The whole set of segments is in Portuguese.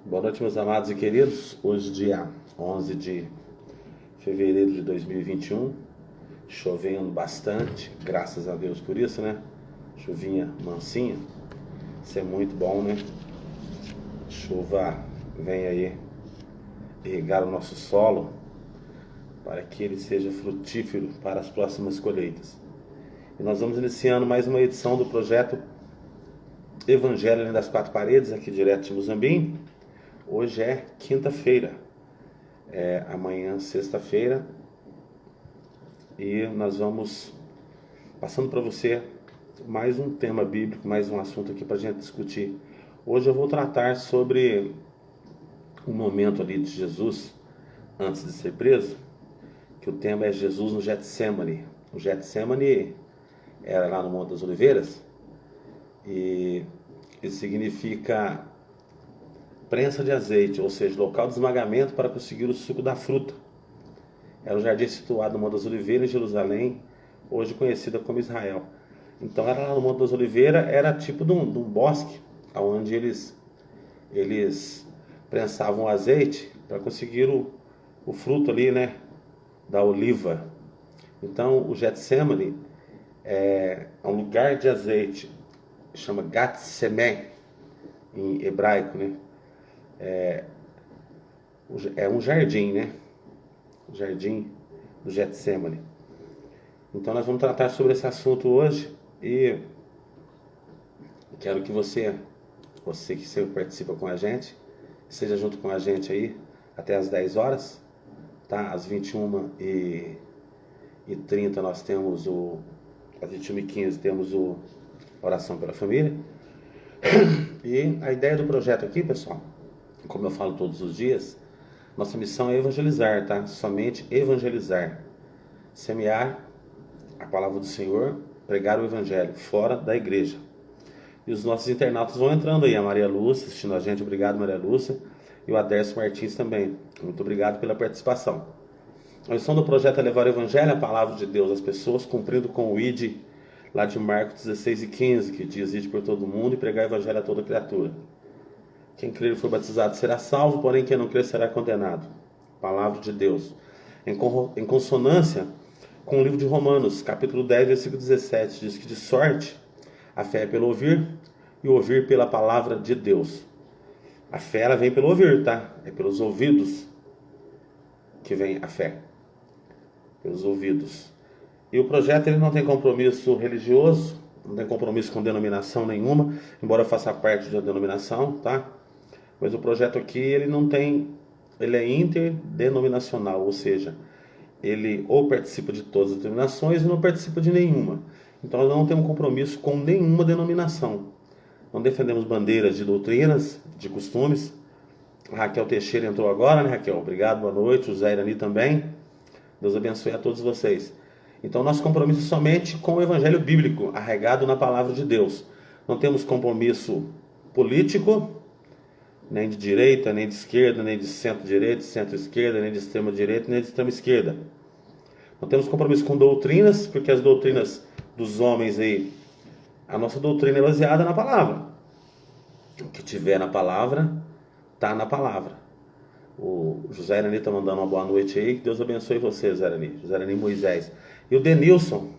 Boa noite, meus amados e queridos. Hoje, dia 11 de fevereiro de 2021, chovendo bastante, graças a Deus por isso, né? Chuvinha mansinha, isso é muito bom, né? Chuva vem aí irrigar o nosso solo para que ele seja frutífero para as próximas colheitas. E nós vamos iniciando mais uma edição do projeto Evangelho Além das Quatro Paredes, aqui direto de Muzambinho. Hoje é quinta-feira, amanhã sexta-feira, e nós vamos passando para você mais um tema bíblico, mais um assunto aqui para a gente discutir. Hoje eu vou tratar sobre um momento ali de Jesus antes de ser preso, que o tema é Jesus no Getsemane. O Getsemane era lá no Monte das Oliveiras, e isso significa prensa de azeite, ou seja, local de esmagamento para conseguir o suco da fruta. Era um jardim situado no Monte das Oliveiras, em Jerusalém, hoje conhecida como Israel. Então era lá no Monte das Oliveiras, era tipo de um bosque, onde eles prensavam o azeite para conseguir o fruto ali, né, da oliva. Então o Getsemane é um lugar de azeite, chama Gatsemé em hebraico, né? É um jardim, né? O jardim do Getsemane. Então nós vamos tratar sobre esse assunto hoje e quero que você que sempre participa com a gente, seja junto com a gente aí até às 10 horas, tá? Às 21h30 nós temos às 21h15 temos oração pela família. E a ideia do projeto aqui, pessoal, como eu falo todos os dias, nossa missão é evangelizar, tá? Somente evangelizar. Semear a palavra do Senhor, pregar o evangelho fora da igreja. E os nossos internautas vão entrando aí. A Maria Lúcia assistindo a gente, obrigado Maria Lúcia. E o Adércio Martins também. Muito obrigado pela participação. A missão do projeto é levar o evangelho, a palavra de Deus às pessoas, cumprindo com o ID lá de Marcos 16:15, que diz: ide por todo mundo e pregar o evangelho a toda criatura. Quem crer e for batizado será salvo, porém quem não crer será condenado. Palavra de Deus. Em consonância com o livro de Romanos, capítulo 10, versículo 17, diz que de sorte a fé é pelo ouvir e o ouvir pela palavra de Deus. A fé ela vem pelo ouvir, tá? É pelos ouvidos que vem a fé. Pelos ouvidos. E o projeto ele não tem compromisso religioso, não tem compromisso com denominação nenhuma, embora faça parte de uma denominação, tá? Mas o projeto aqui ele é interdenominacional, ou seja, ele ou participa de todas as denominações ou não participa de nenhuma. Então nós não temos compromisso com nenhuma denominação. Não defendemos bandeiras de doutrinas, de costumes. A Raquel Teixeira entrou agora, né, Raquel? Obrigado, boa noite. O Zé Irani também. Deus abençoe a todos vocês. Então nosso compromisso é somente com o evangelho bíblico, arraigado na palavra de Deus. Não temos compromisso político, nem de direita, nem de esquerda, nem de centro-direita, centro-esquerda, nem de extrema-direita, nem de extrema-esquerda. Não temos compromisso com doutrinas, porque as doutrinas dos homens aí, a nossa doutrina é baseada na palavra. O que tiver na palavra, está na palavra. O José Irani está mandando uma boa noite aí, que Deus abençoe você, José Irani. José Irani Moisés. E o Denilson,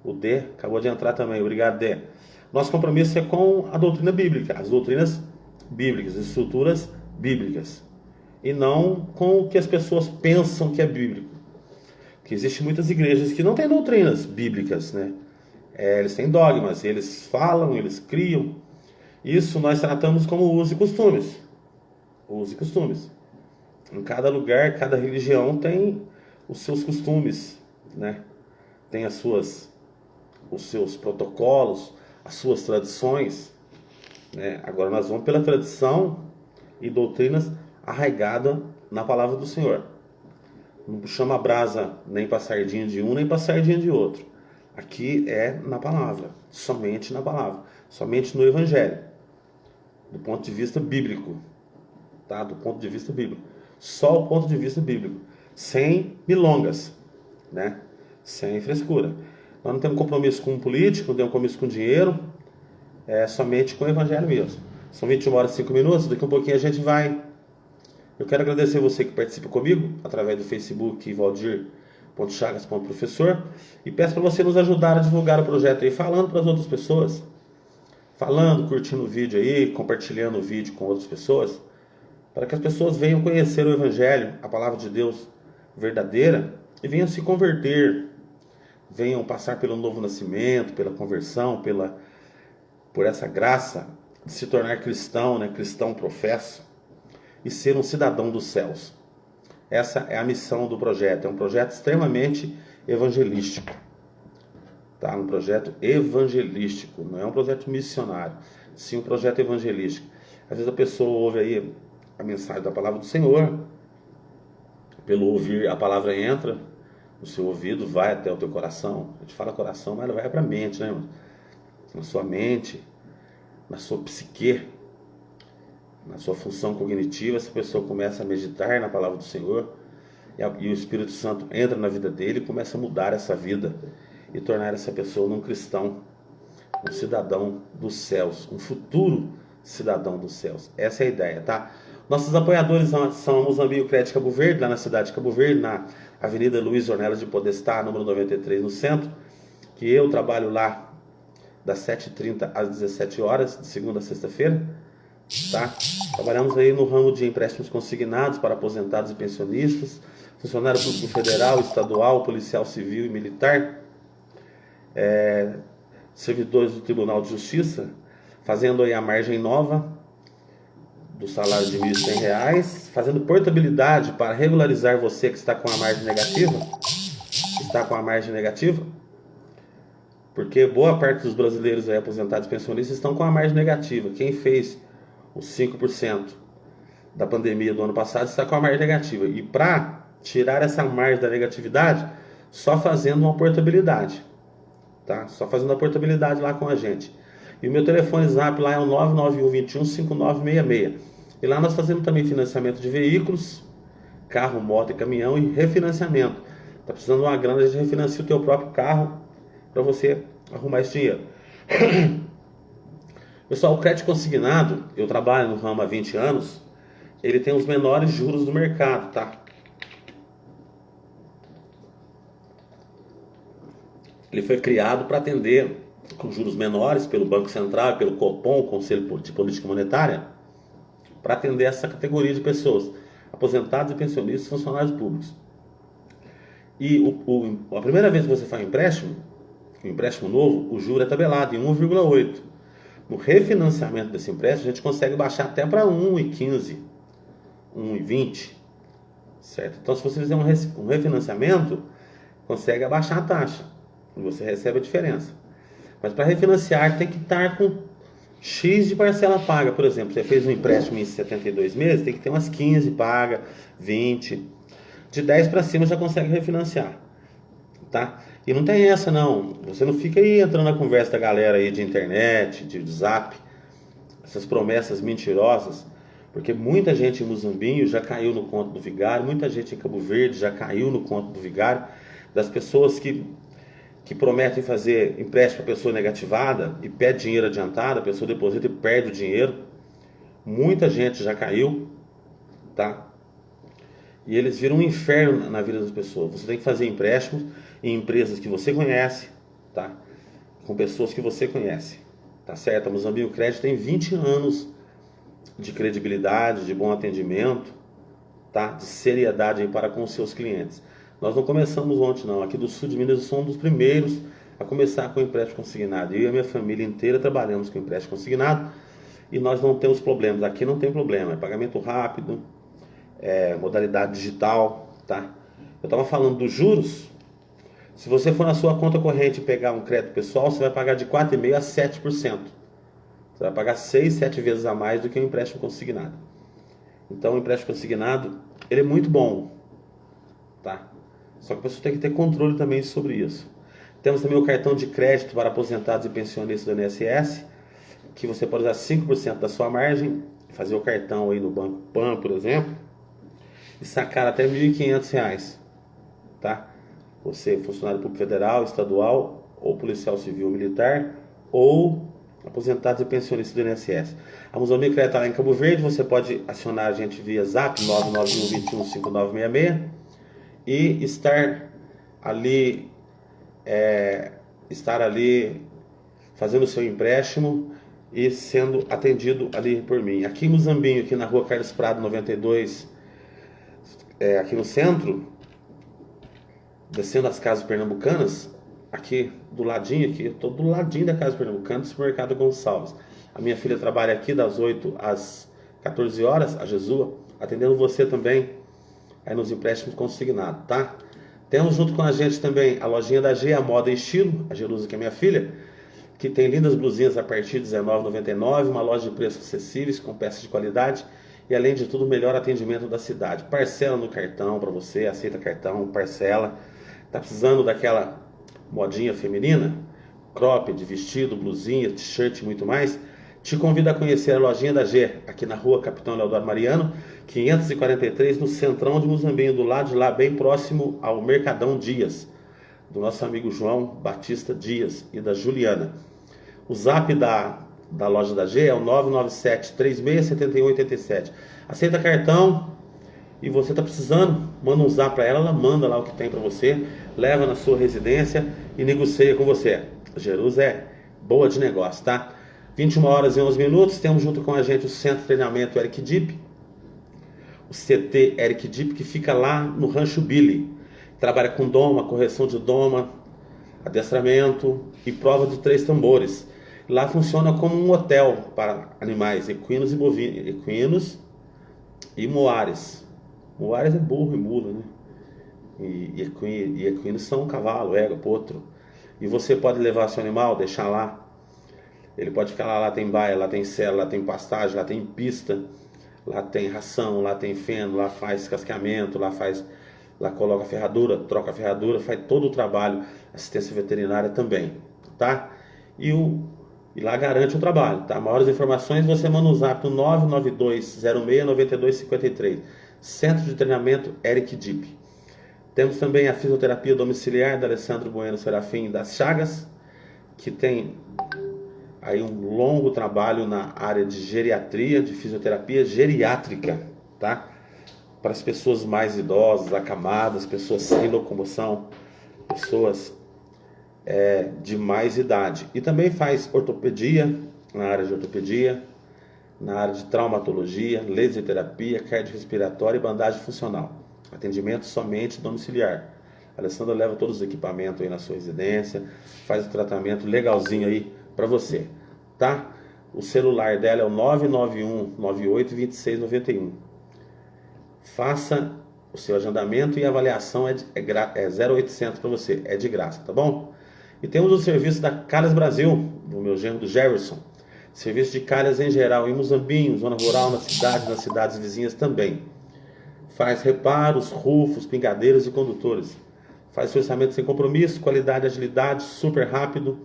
o D, acabou de entrar também, obrigado D. Nosso compromisso é com a doutrina bíblica, as doutrinas bíblicas, estruturas bíblicas, e não com o que as pessoas pensam que é bíblico. Porque existem muitas igrejas que não têm doutrinas bíblicas, né? Eles têm dogmas, eles falam, eles criam. Isso nós tratamos como usos e costumes. Usos e costumes. Em cada lugar, cada religião tem os seus costumes, né? Tem os seus protocolos, as suas tradições, né? Agora nós vamos pela tradição e doutrinas arraigadas na palavra do Senhor. Não chama a brasa nem para sardinha de um, nem para sardinha de outro. Aqui é na palavra, somente na palavra, somente no evangelho, do ponto de vista bíblico, tá? Do ponto de vista bíblico, só o ponto de vista bíblico, sem milongas, né? Sem frescura. Nós não temos compromisso com político, não temos compromisso com dinheiro, somente com o evangelho mesmo. São 21 horas e 5 minutos, daqui a um pouquinho a gente vai. Eu quero agradecer você que participa comigo, através do Facebook valdir.chagas.professor, e peço para você nos ajudar a divulgar o projeto aí, falando para as outras pessoas, falando, curtindo o vídeo aí, compartilhando o vídeo com outras pessoas, para que as pessoas venham conhecer o Evangelho, a Palavra de Deus verdadeira, e venham se converter, venham passar pelo novo nascimento, pela conversão, por essa graça de se tornar cristão, né? Cristão professo, e ser um cidadão dos céus. Essa é a missão do projeto. É um projeto extremamente evangelístico. Tá? Um projeto evangelístico. Não é um projeto missionário. Sim, um projeto evangelístico. Às vezes a pessoa ouve aí a mensagem da palavra do Senhor. Pelo ouvir, a palavra entra no seu ouvido, vai até o teu coração. A gente fala coração, mas ela vai para a mente, né, irmão? Na sua mente, na sua psique, na sua função cognitiva, essa pessoa começa a meditar na palavra do Senhor e o Espírito Santo entra na vida dele e começa a mudar essa vida e tornar essa pessoa um cristão, um cidadão dos céus, um futuro cidadão dos céus. Essa é a ideia, tá? Nossos apoiadores são a Mozambique Crédito Cabo Verde, lá na cidade de Cabo Verde, na Avenida Luiz Ornelas de Podestá, número 93, no centro, que eu trabalho lá das 7h30 às 17 horas, de segunda a sexta-feira. Tá? Trabalhamos aí no ramo de empréstimos consignados para aposentados e pensionistas, funcionário público federal, estadual, policial civil e militar, servidores do Tribunal de Justiça, fazendo aí a margem nova do salário de R$ 1.100, fazendo portabilidade para regularizar você que está com a margem negativa, porque boa parte dos brasileiros aí, aposentados e pensionistas estão com a margem negativa. Quem fez os 5% da pandemia do ano passado está com a margem negativa. E para tirar essa margem da negatividade, só fazendo uma portabilidade. Tá? Só fazendo a portabilidade lá com a gente. E o meu telefone zap lá é o 991215966. E lá nós fazemos também financiamento de veículos, carro, moto e caminhão e refinanciamento. Tá precisando de uma grana, a gente refinancia o teu próprio carro para você arrumar esse dinheiro. Pessoal, o crédito consignado, eu trabalho no ramo há 20 anos, ele tem os menores juros do mercado, tá? Ele foi criado para atender com juros menores pelo Banco Central, pelo Copom, Conselho de Política Monetária, para atender essa categoria de pessoas, aposentados e pensionistas e funcionários públicos. E a primeira vez que você faz um empréstimo novo, o juro é tabelado em 1,8. No refinanciamento desse empréstimo, a gente consegue baixar até para 1,15, 1,20, certo? Então, se você fizer um refinanciamento, consegue abaixar a taxa e você recebe a diferença. Mas para refinanciar, tem que estar com X de parcela paga. Por exemplo, você fez um empréstimo em 72 meses, tem que ter umas 15 paga, 20. De 10 para cima já consegue refinanciar, tá? E não tem essa não, você não fica aí entrando na conversa da galera aí de internet, de zap, essas promessas mentirosas, porque muita gente em Muzambinho já caiu no conto do vigário, muita gente em Cabo Verde já caiu no conto do vigário, das pessoas que prometem fazer empréstimo para pessoa negativada e pede dinheiro adiantado, a pessoa deposita e perde o dinheiro. Muita gente já caiu, tá? E eles viram um inferno na vida das pessoas. Você tem que fazer empréstimos em empresas que você conhece, tá? Com pessoas que você conhece, tá certo? A Mozambique Crédito tem 20 anos de credibilidade, de bom atendimento, tá? De seriedade aí para com os seus clientes. Nós não começamos ontem não, aqui do sul de Minas somos um dos primeiros a começar com o empréstimo consignado. Eu e a minha família inteira trabalhamos com empréstimo consignado e nós não temos problemas, aqui não tem problema, é pagamento rápido, modalidade digital, tá? Eu estava falando dos juros. Se você for na sua conta corrente e pegar um crédito pessoal, você vai pagar de 4,5% a 7%. Você vai pagar 6, 7 vezes a mais do que um empréstimo consignado. Então o empréstimo consignado, ele é muito bom, tá? Só que a pessoa tem que ter controle também sobre isso. Temos também o cartão de crédito para aposentados e pensionistas do INSS, que você pode usar 5% da sua margem, fazer o cartão aí no Banco Pan, por exemplo, e sacar até R$ 1.500, tá? Você, funcionário público federal, estadual, ou policial civil militar, ou aposentados e pensionistas do INSS. A Muzambinho Crédito está lá em Cabo Verde, você pode acionar a gente via Zap 991215966 e estar ali fazendo o seu empréstimo e sendo atendido ali por mim. Aqui em Muzambinho, aqui na rua Carlos Prado 92, aqui no centro, descendo as casas pernambucanas, aqui do ladinho, eu estou do ladinho da casa pernambucana, do supermercado Gonçalves. A minha filha trabalha aqui das 8 às 14 horas, a Jesua, atendendo você também aí nos empréstimos consignados, tá? Temos junto com a gente também a lojinha da G, a Moda e Estilo, a Jerusa, que é minha filha, que tem lindas blusinhas a partir de R$19,99, uma loja de preços acessíveis, com peças de qualidade e, além de tudo, o melhor atendimento da cidade. Parcela no cartão para você, aceita cartão, parcela. Tá precisando daquela modinha feminina? Cropped, vestido, blusinha, t-shirt e muito mais? Te convido a conhecer a lojinha da G, aqui na rua Capitão Leodoro Mariano, 543, no centrão de Muzambinho, do lado de lá, bem próximo ao Mercadão Dias, do nosso amigo João Batista Dias e da Juliana. O zap da loja da G é o 997-367187. Aceita cartão e você está precisando, manda um zap para ela, ela manda lá o que tem para você, leva na sua residência e negocia com você. A Jerusa é boa de negócio, tá? 21 horas e 11 minutos, temos junto com a gente o Centro de Treinamento Eric Dip, o CT Eric Dip, que fica lá no Rancho Billy. Trabalha com doma, correção de doma, adestramento e prova de 3 tambores. Lá funciona como um hotel para animais, equinos e bovinos, equinos e moares. Moares é burro e mula, né? E equinos são cavalo, égua, potro. E você pode levar seu animal, deixar lá. Ele pode ficar lá tem baia, lá tem cela, lá tem pastagem, lá tem pista, lá tem ração, lá tem feno, lá faz casqueamento, lá coloca a ferradura, troca a ferradura, faz todo o trabalho, assistência veterinária também, tá? E lá garante o trabalho, tá? Maiores informações você manda um zap no 992069253, Centro de Treinamento Eric Dip. Temos também a fisioterapia domiciliar da Alessandro Bueno Serafim das Chagas, que tem aí um longo trabalho na área de geriatria, de fisioterapia geriátrica, tá? Para as pessoas mais idosas, acamadas, pessoas sem locomoção, pessoas de mais idade. E também faz ortopedia, na área de ortopedia, na área de traumatologia, laser terapia, cardiorrespiratória e bandagem funcional. Atendimento somente domiciliar. A Alessandra leva todos os equipamentos aí na sua residência, faz o tratamento legalzinho aí para você, tá? O celular dela é o 991982691. Faça o seu agendamento e a avaliação é 0,800 para você, é de graça, tá bom? E temos o serviço da Calhas Brasil, do meu genro do Jefferson. Serviço de calhas em geral, em Muzambinho, zona rural, na cidade, nas cidades vizinhas também. Faz reparos, rufos, pingadeiros e condutores. Faz orçamento sem compromisso, qualidade, agilidade, super rápido.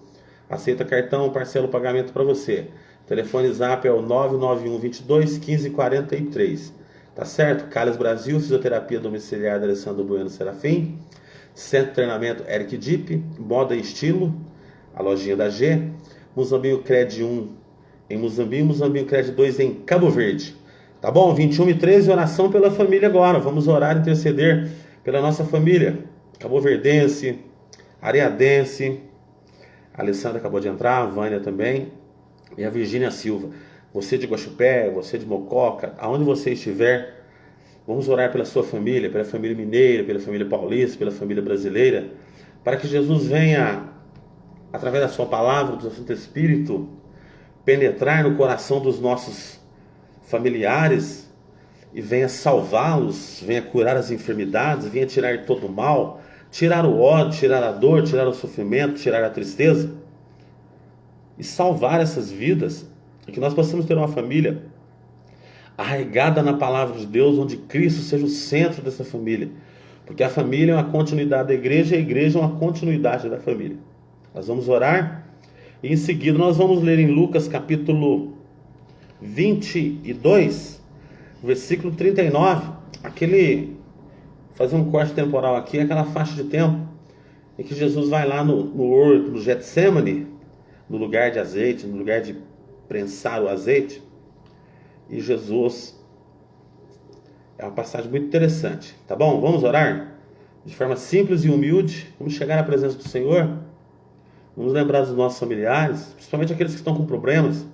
Aceita cartão, parcela o pagamento para você. Telefone zap é o 991221543. Tá certo? Calhas Brasil, fisioterapia domiciliar da Alessandro Bueno Serafim. Centro de Treinamento Eric Dip, Moda e Estilo, a lojinha da G. Muzambinho Cred 1 em Muzambinho, Muzambinho Cred 2 em Cabo Verde. Tá bom? 21h13, oração pela família agora. Vamos orar e interceder pela nossa família. Cabo-verdense, areadense. A Alessandra acabou de entrar, a Vânia também. E a Virgínia Silva. Você de Guaxupé, você de Mococa, aonde você estiver, vamos orar pela sua família, pela família mineira, pela família paulista, pela família brasileira, para que Jesus venha, através da sua palavra, do seu Santo Espírito, penetrar no coração dos nossos familiares e venha salvá-los, venha curar as enfermidades, venha tirar todo o mal, tirar o ódio, tirar a dor, tirar o sofrimento, tirar a tristeza e salvar essas vidas, e que nós possamos ter uma família arraigada na palavra de Deus, onde Cristo seja o centro dessa família, porque a família é uma continuidade da igreja e a igreja é uma continuidade da família. Nós vamos orar e em seguida nós vamos ler em Lucas capítulo 22, versículo 39, fazer um corte temporal aqui, aquela faixa de tempo em que Jesus vai lá no horto, no Getsemane, no lugar de azeite, no lugar de prensar o azeite. E Jesus, é uma passagem muito interessante, tá bom? Vamos orar? De forma simples e humilde, vamos chegar na presença do Senhor, vamos lembrar dos nossos familiares, principalmente aqueles que estão com problemas,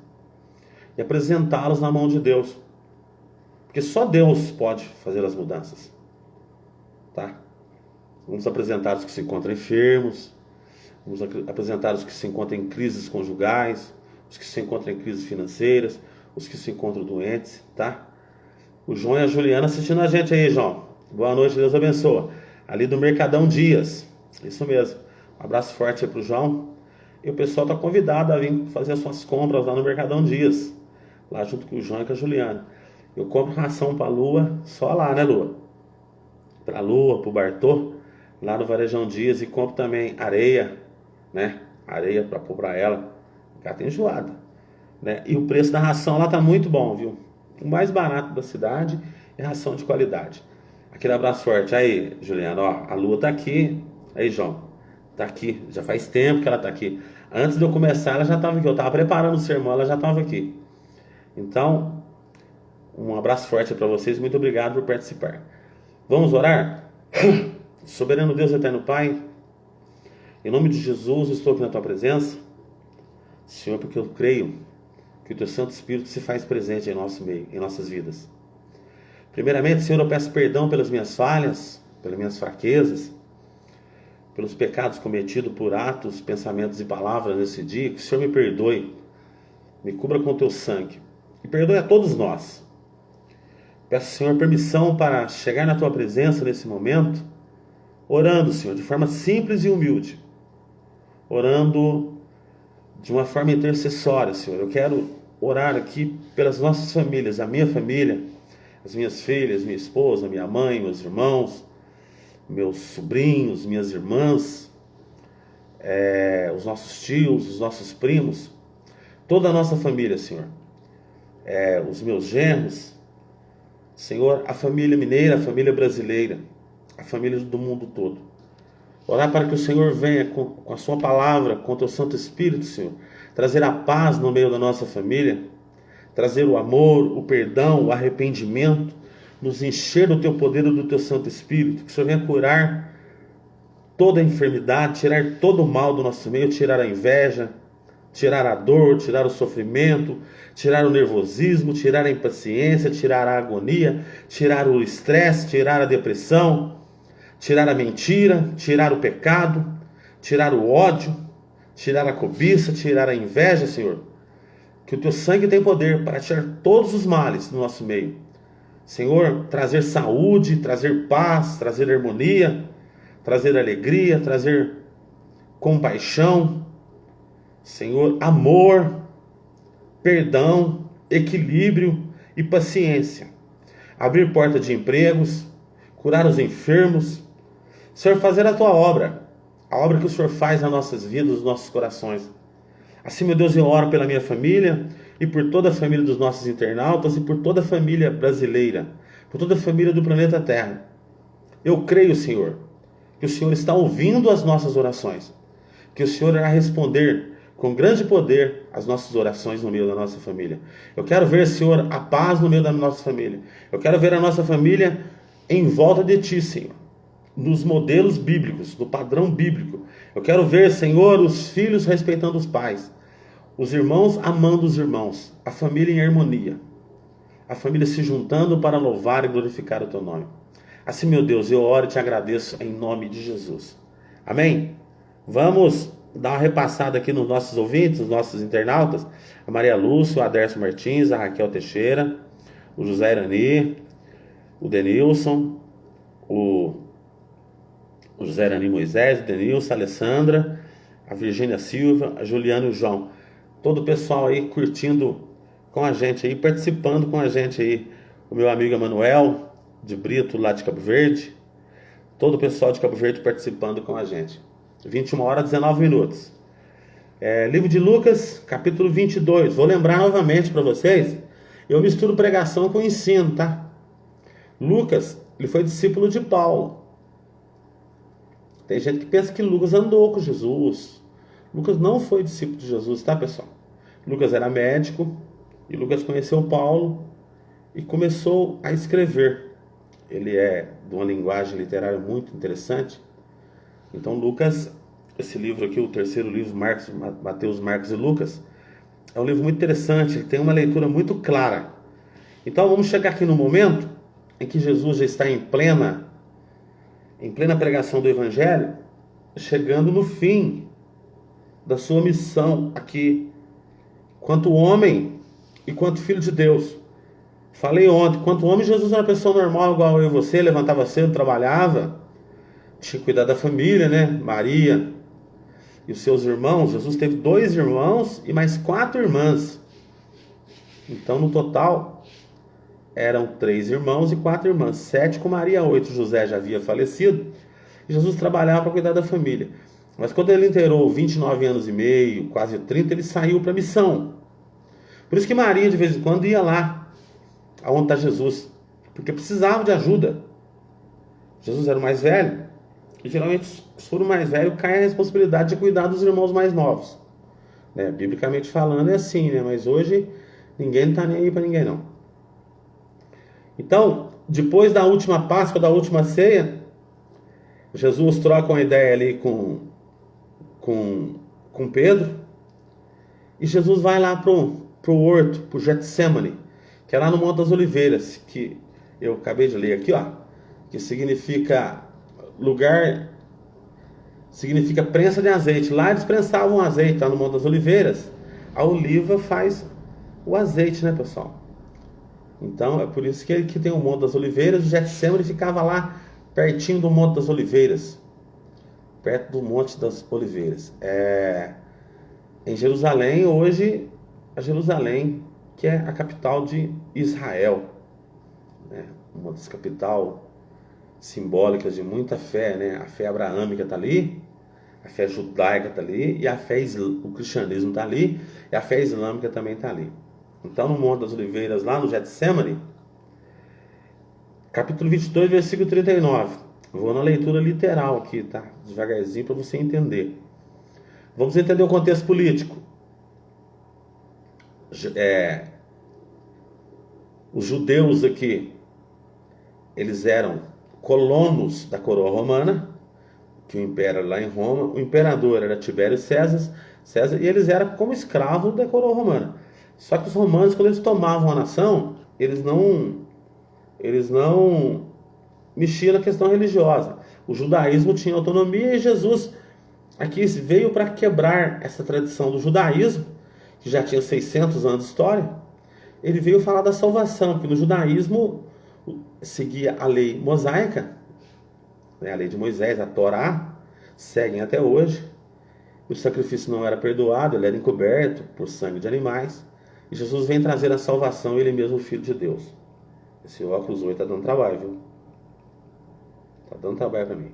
e apresentá-los na mão de Deus, porque só Deus pode fazer as mudanças, tá? Vamos apresentar os que se encontram enfermos, vamos apresentar os que se encontram em crises conjugais, os que se encontram em crises financeiras, os que se encontram doentes, tá? O João e a Juliana assistindo a gente aí, João. Boa noite, Deus abençoe. Ali do Mercadão Dias, isso mesmo. Um abraço forte aí pro João. E o pessoal tá convidado a vir fazer as suas compras lá no Mercadão Dias, lá junto com o João e com a Juliana. Eu compro ração pra Lua, só lá, né, Lua? Pra Lua, pro Bartô, lá no Varejão Dias, e compro também areia, né? Areia pra pôr pra ela. Ela tá enjoada, né? E o preço da ração lá tá muito bom, viu? O mais barato da cidade é ração de qualidade. Aquele abraço forte. Aí, Juliana, ó, a Lua tá aqui. Aí, João, tá aqui. Já faz tempo que ela tá aqui. Antes de eu começar, ela já estava aqui. Eu estava preparando o sermão, ela já estava aqui. Então, um abraço forte para vocês. Muito obrigado por participar. Vamos orar? Soberano Deus, eterno Pai, em nome de Jesus, eu estou aqui na tua presença, Senhor, porque eu creio que o teu Santo Espírito se faz presente em nosso meio, em nossas vidas. Primeiramente, Senhor, eu peço perdão pelas minhas falhas, pelas minhas fraquezas, pelos pecados cometidos por atos, pensamentos e palavras nesse dia. Que o Senhor me perdoe, me cubra com o teu sangue e perdoe a todos nós. Peço, Senhor, permissão para chegar na tua presença nesse momento, orando, Senhor, de forma simples e humilde, orando de uma forma intercessória, Senhor. Eu quero orar aqui pelas nossas famílias, a minha família, as minhas filhas, minha esposa, minha mãe, meus irmãos, meus sobrinhos, minhas irmãs, os nossos tios, os nossos primos, toda a nossa família, Senhor. Os meus genros, Senhor, a família mineira, a família brasileira, a família do mundo todo. Orar para que o Senhor venha com a sua palavra, com o teu Santo Espírito, Senhor, trazer a paz no meio da nossa família, trazer o amor, o perdão, o arrependimento, nos encher do teu poder e do teu Santo Espírito, que o Senhor venha curar toda a enfermidade, tirar todo o mal do nosso meio, tirar a inveja, tirar a dor, tirar o sofrimento, tirar o nervosismo, tirar a impaciência, tirar a agonia, tirar o estresse, tirar a depressão, tirar a mentira, tirar o pecado, tirar o ódio, tirar a cobiça, tirar a inveja, Senhor. Que o teu sangue tem poder para tirar todos os males do nosso meio. Senhor, trazer saúde, trazer paz, trazer harmonia, trazer alegria, trazer compaixão, Senhor, amor, perdão, equilíbrio e paciência. Abrir porta de empregos, curar os enfermos. Senhor, fazer a tua obra, a obra que o Senhor faz nas nossas vidas, nos nossos corações. Assim, meu Deus, eu oro pela minha família e por toda a família dos nossos internautas e por toda a família brasileira, por toda a família do planeta Terra. Eu creio, Senhor, que o Senhor está ouvindo as nossas orações, que o Senhor irá responder com grande poder as nossas orações no meio da nossa família. Eu quero ver, Senhor, a paz no meio da nossa família. Eu quero ver a nossa família em volta de Ti, Senhor, nos modelos bíblicos, no padrão bíblico. Eu quero ver, Senhor, os filhos respeitando os pais, os irmãos amando os irmãos, a família em harmonia, a família se juntando para louvar e glorificar o Teu nome. Assim, meu Deus, eu oro e Te agradeço em nome de Jesus. Amém? Vamos dar uma repassada aqui nos nossos ouvintes, nos nossos internautas. A Maria Lúcia, o Aderson Martins, a Raquel Teixeira, o José Irani, o Denilson, o José Irani Moisés, o Denilson, a Alessandra, a Virgínia Silva, a Juliana e o João. Todo o pessoal aí curtindo com a gente aí, participando com a gente aí. O meu amigo Emanuel, de Brito, lá de Cabo Verde. Todo o pessoal de Cabo Verde participando com a gente. 21 horas, 19 minutos. Livro de Lucas, capítulo 22. Vou lembrar novamente para vocês, eu misturo pregação com ensino, tá? Lucas, ele foi discípulo de Paulo. Tem gente que pensa que Lucas andou com Jesus. Lucas não foi discípulo de Jesus, tá, pessoal? Lucas era médico e Lucas conheceu Paulo e começou a escrever. Ele é de uma linguagem literária muito interessante. Então Lucas, esse livro aqui, o terceiro livro, Mateus, Marcos e Lucas, é um livro muito interessante, ele tem uma leitura muito clara. Então vamos chegar aqui no momento em que Jesus já está em plena pregação do Evangelho, chegando no fim da sua missão aqui, quanto homem e quanto filho de Deus. Falei ontem, quanto homem, Jesus era uma pessoa normal, igual eu e você, levantava cedo, trabalhava, tinha que cuidar da família, né? Maria e os seus irmãos. Jesus teve 2 irmãos e mais 4 irmãs. Então, no total, eram 3 irmãos e 4 irmãs. 7 com Maria, 8. José já havia falecido. E Jesus trabalhava para cuidar da família. Mas quando ele inteirou 29 anos e meio, quase 30, ele saiu para a missão. Por isso que Maria, de vez em quando, ia lá, aonde está Jesus, porque precisava de ajuda. Jesus era o mais velho, e geralmente, sobre o mais velho, cai a responsabilidade de cuidar dos irmãos mais novos. Né? Biblicamente falando, é assim, né? Mas hoje, ninguém não está nem aí para ninguém, não. Então, depois da última Páscoa, da última ceia, Jesus troca uma ideia ali com Pedro, e Jesus vai lá pro horto, pro Getsemane, que é lá no Monte das Oliveiras, que eu acabei de ler aqui, ó, que significa lugar, significa prensa de azeite. Lá eles prensavam azeite, lá no Monte das Oliveiras. A oliva faz o azeite, né, pessoal? Então é por isso que tem o Monte das Oliveiras. O Getsemane ficava lá pertinho do Monte das Oliveiras, perto do Monte das Oliveiras. Em Jerusalém, hoje, a Jerusalém, que é a capital de Israel, né? Uma das capitais simbólicas de muita fé, né? A fé abraâmica está ali, a fé judaica está ali, e o cristianismo está ali, e a fé islâmica também está ali. Então, no Monte das Oliveiras, lá no Getsemane, capítulo 22, versículo 39. Vou na leitura literal aqui, tá? Devagarzinho para você entender. Vamos entender o contexto político. Os judeus aqui, eles eram colonos da coroa romana, que o império era lá em Roma. O imperador era Tibério César, e eles eram como escravos da coroa romana. Só que os romanos, quando eles tomavam a nação, eles não mexiam na questão religiosa. O judaísmo tinha autonomia, e Jesus aqui veio para quebrar essa tradição do judaísmo, que já tinha 600 anos de história. Ele veio falar da salvação, que no judaísmo seguia a lei mosaica, né, a lei de Moisés, a Torá, seguem até hoje. O sacrifício não era perdoado, ele era encoberto por sangue de animais. E Jesus vem trazer a salvação, ele mesmo, o Filho de Deus. Esse óculos 8 está dando trabalho, viu? Está dando trabalho para mim.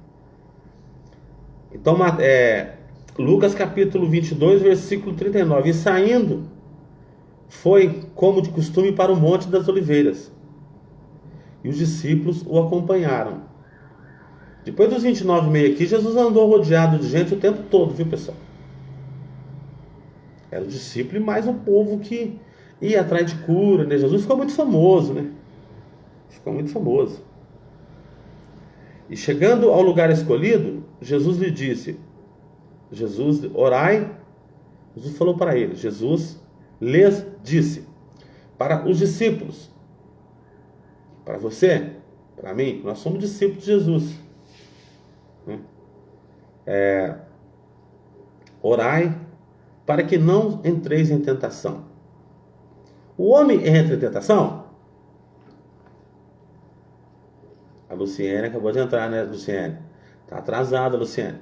Então, Lucas capítulo 22, versículo 39. E saindo, foi, como de costume, para o Monte das Oliveiras. E os discípulos o acompanharam. Depois dos 29,5 aqui, Jesus andou rodeado de gente o tempo todo, viu, pessoal? Era o discípulo e mais um povo que ia atrás de cura, né? Jesus ficou muito famoso, né? Ficou muito famoso. E chegando ao lugar escolhido, Jesus lhe disse, orai. Jesus falou para ele, Jesus lhes disse, para os discípulos, para você, para mim, nós somos discípulos de Jesus, né? Orai para que não entreis em tentação. O homem entra em tentação? A Luciene acabou de entrar, né, Luciene? Tá atrasada, Luciene.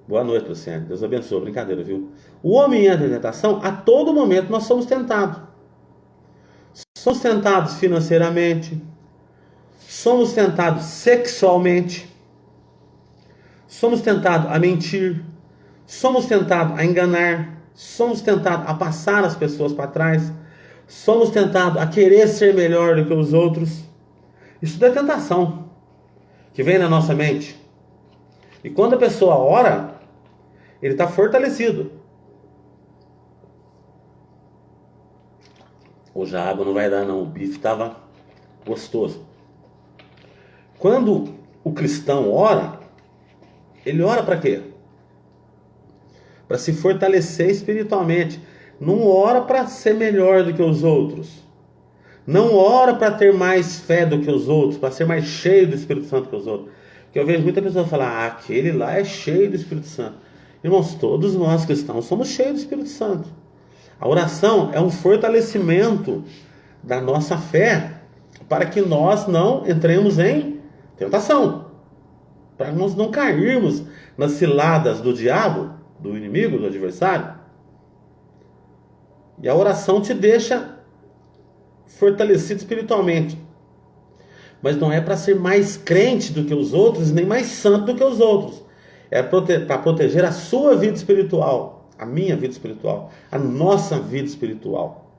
Boa noite, Luciene. Deus abençoe. Brincadeira, viu? O homem entra em tentação, a todo momento nós somos tentados. Somos tentados financeiramente. Somos tentados sexualmente. Somos tentados a mentir. Somos tentados a enganar. Somos tentados a passar as pessoas para trás. Somos tentados a querer ser melhor do que os outros. Isso tudo é tentação que vem na nossa mente. E quando a pessoa ora, Ele está fortalecido. Hoje a água não vai dar não, o bife estava gostoso. Quando o cristão ora, ele ora para quê? Para se fortalecer espiritualmente. Não ora para ser melhor do que os outros. Não ora para ter mais fé do que os outros, para ser mais cheio do Espírito Santo que os outros. Porque eu vejo muita pessoa falar, aquele lá é cheio do Espírito Santo. Irmãos, todos nós cristãos somos cheios do Espírito Santo. A oração é um fortalecimento da nossa fé para que nós não entremos em tentação. Para nós não cairmos nas ciladas do diabo, do inimigo, do adversário. E a oração te deixa fortalecido espiritualmente. Mas não é para ser mais crente do que os outros, nem mais santo do que os outros. É para proteger a sua vida espiritual, a minha vida espiritual, a nossa vida espiritual.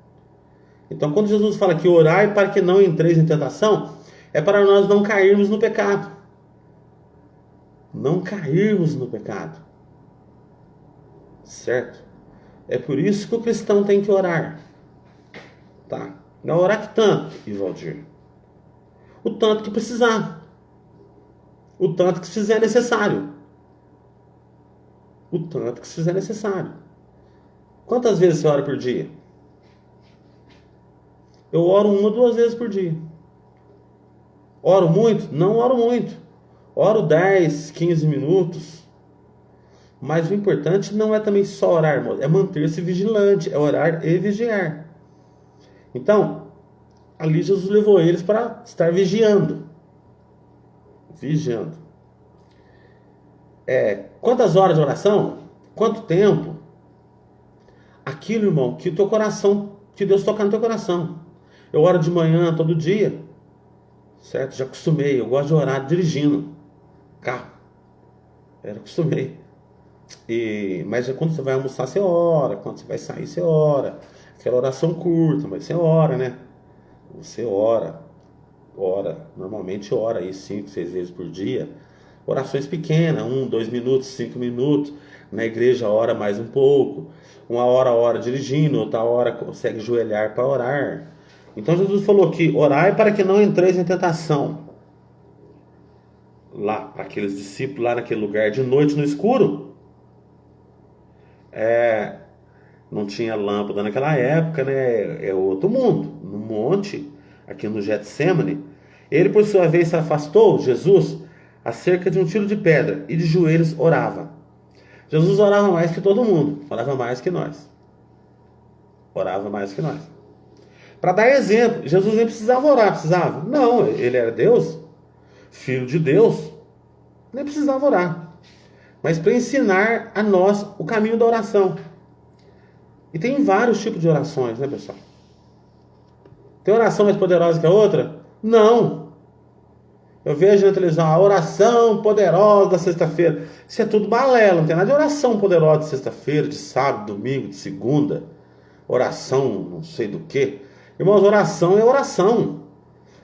Então, quando Jesus fala que orai para que não entreis em tentação, é para nós não cairmos no pecado. Não cairmos no pecado. Certo? É por isso que o cristão tem que orar. Tá? Não orar que tanto, Ivaldir. O tanto que precisar. O tanto que se fizer necessário. O tanto que se fizer necessário. Quantas vezes você ora por dia? Eu oro 1 ou 2 vezes por dia. Oro muito? Não oro muito. Oro 10, 15 minutos. Mas o importante não é também só orar, irmão. É manter-se vigilante. É orar e vigiar. Então, ali Jesus levou eles para estar vigiando. Vigiando. Quantas horas de oração? Quanto tempo? Aquilo, irmão, que o teu coração, que Deus tocar no teu coração. Eu oro de manhã, todo dia. Certo? Já acostumei. Eu gosto de orar dirigindo carro. Acostumei. Mas quando você vai almoçar, você ora. Quando você vai sair, você ora. Aquela oração curta, mas você ora, né? Você ora. Normalmente ora aí 5, 6 vezes por dia. Orações pequenas, 1, 2 minutos, 5 minutos. Na igreja ora mais um pouco. Uma hora ora dirigindo, outra hora consegue joelhar para orar. Então Jesus falou que orai para que não entreis em tentação. Lá, para aqueles discípulos, lá naquele lugar de noite no escuro. Não tinha lâmpada naquela época, né? É outro mundo. No monte, aqui no Getsemane. Ele, por sua vez, se afastou, Jesus, a cerca de um tiro de pedra, e de joelhos orava. Jesus orava mais que todo mundo. Orava mais que nós. Orava mais que nós. Para dar exemplo, Jesus nem precisava orar, precisava? Não, ele era Deus, Filho de Deus, nem precisava orar. Mas para ensinar a nós o caminho da oração. E tem vários tipos de orações, né, pessoal? Tem oração mais poderosa que a outra? Não. Eu vejo na televisão a oração poderosa da sexta-feira. Isso é tudo balela, não tem nada de oração poderosa de sexta-feira, de sábado, domingo, de segunda. Oração não sei do que. Irmãos, oração é oração.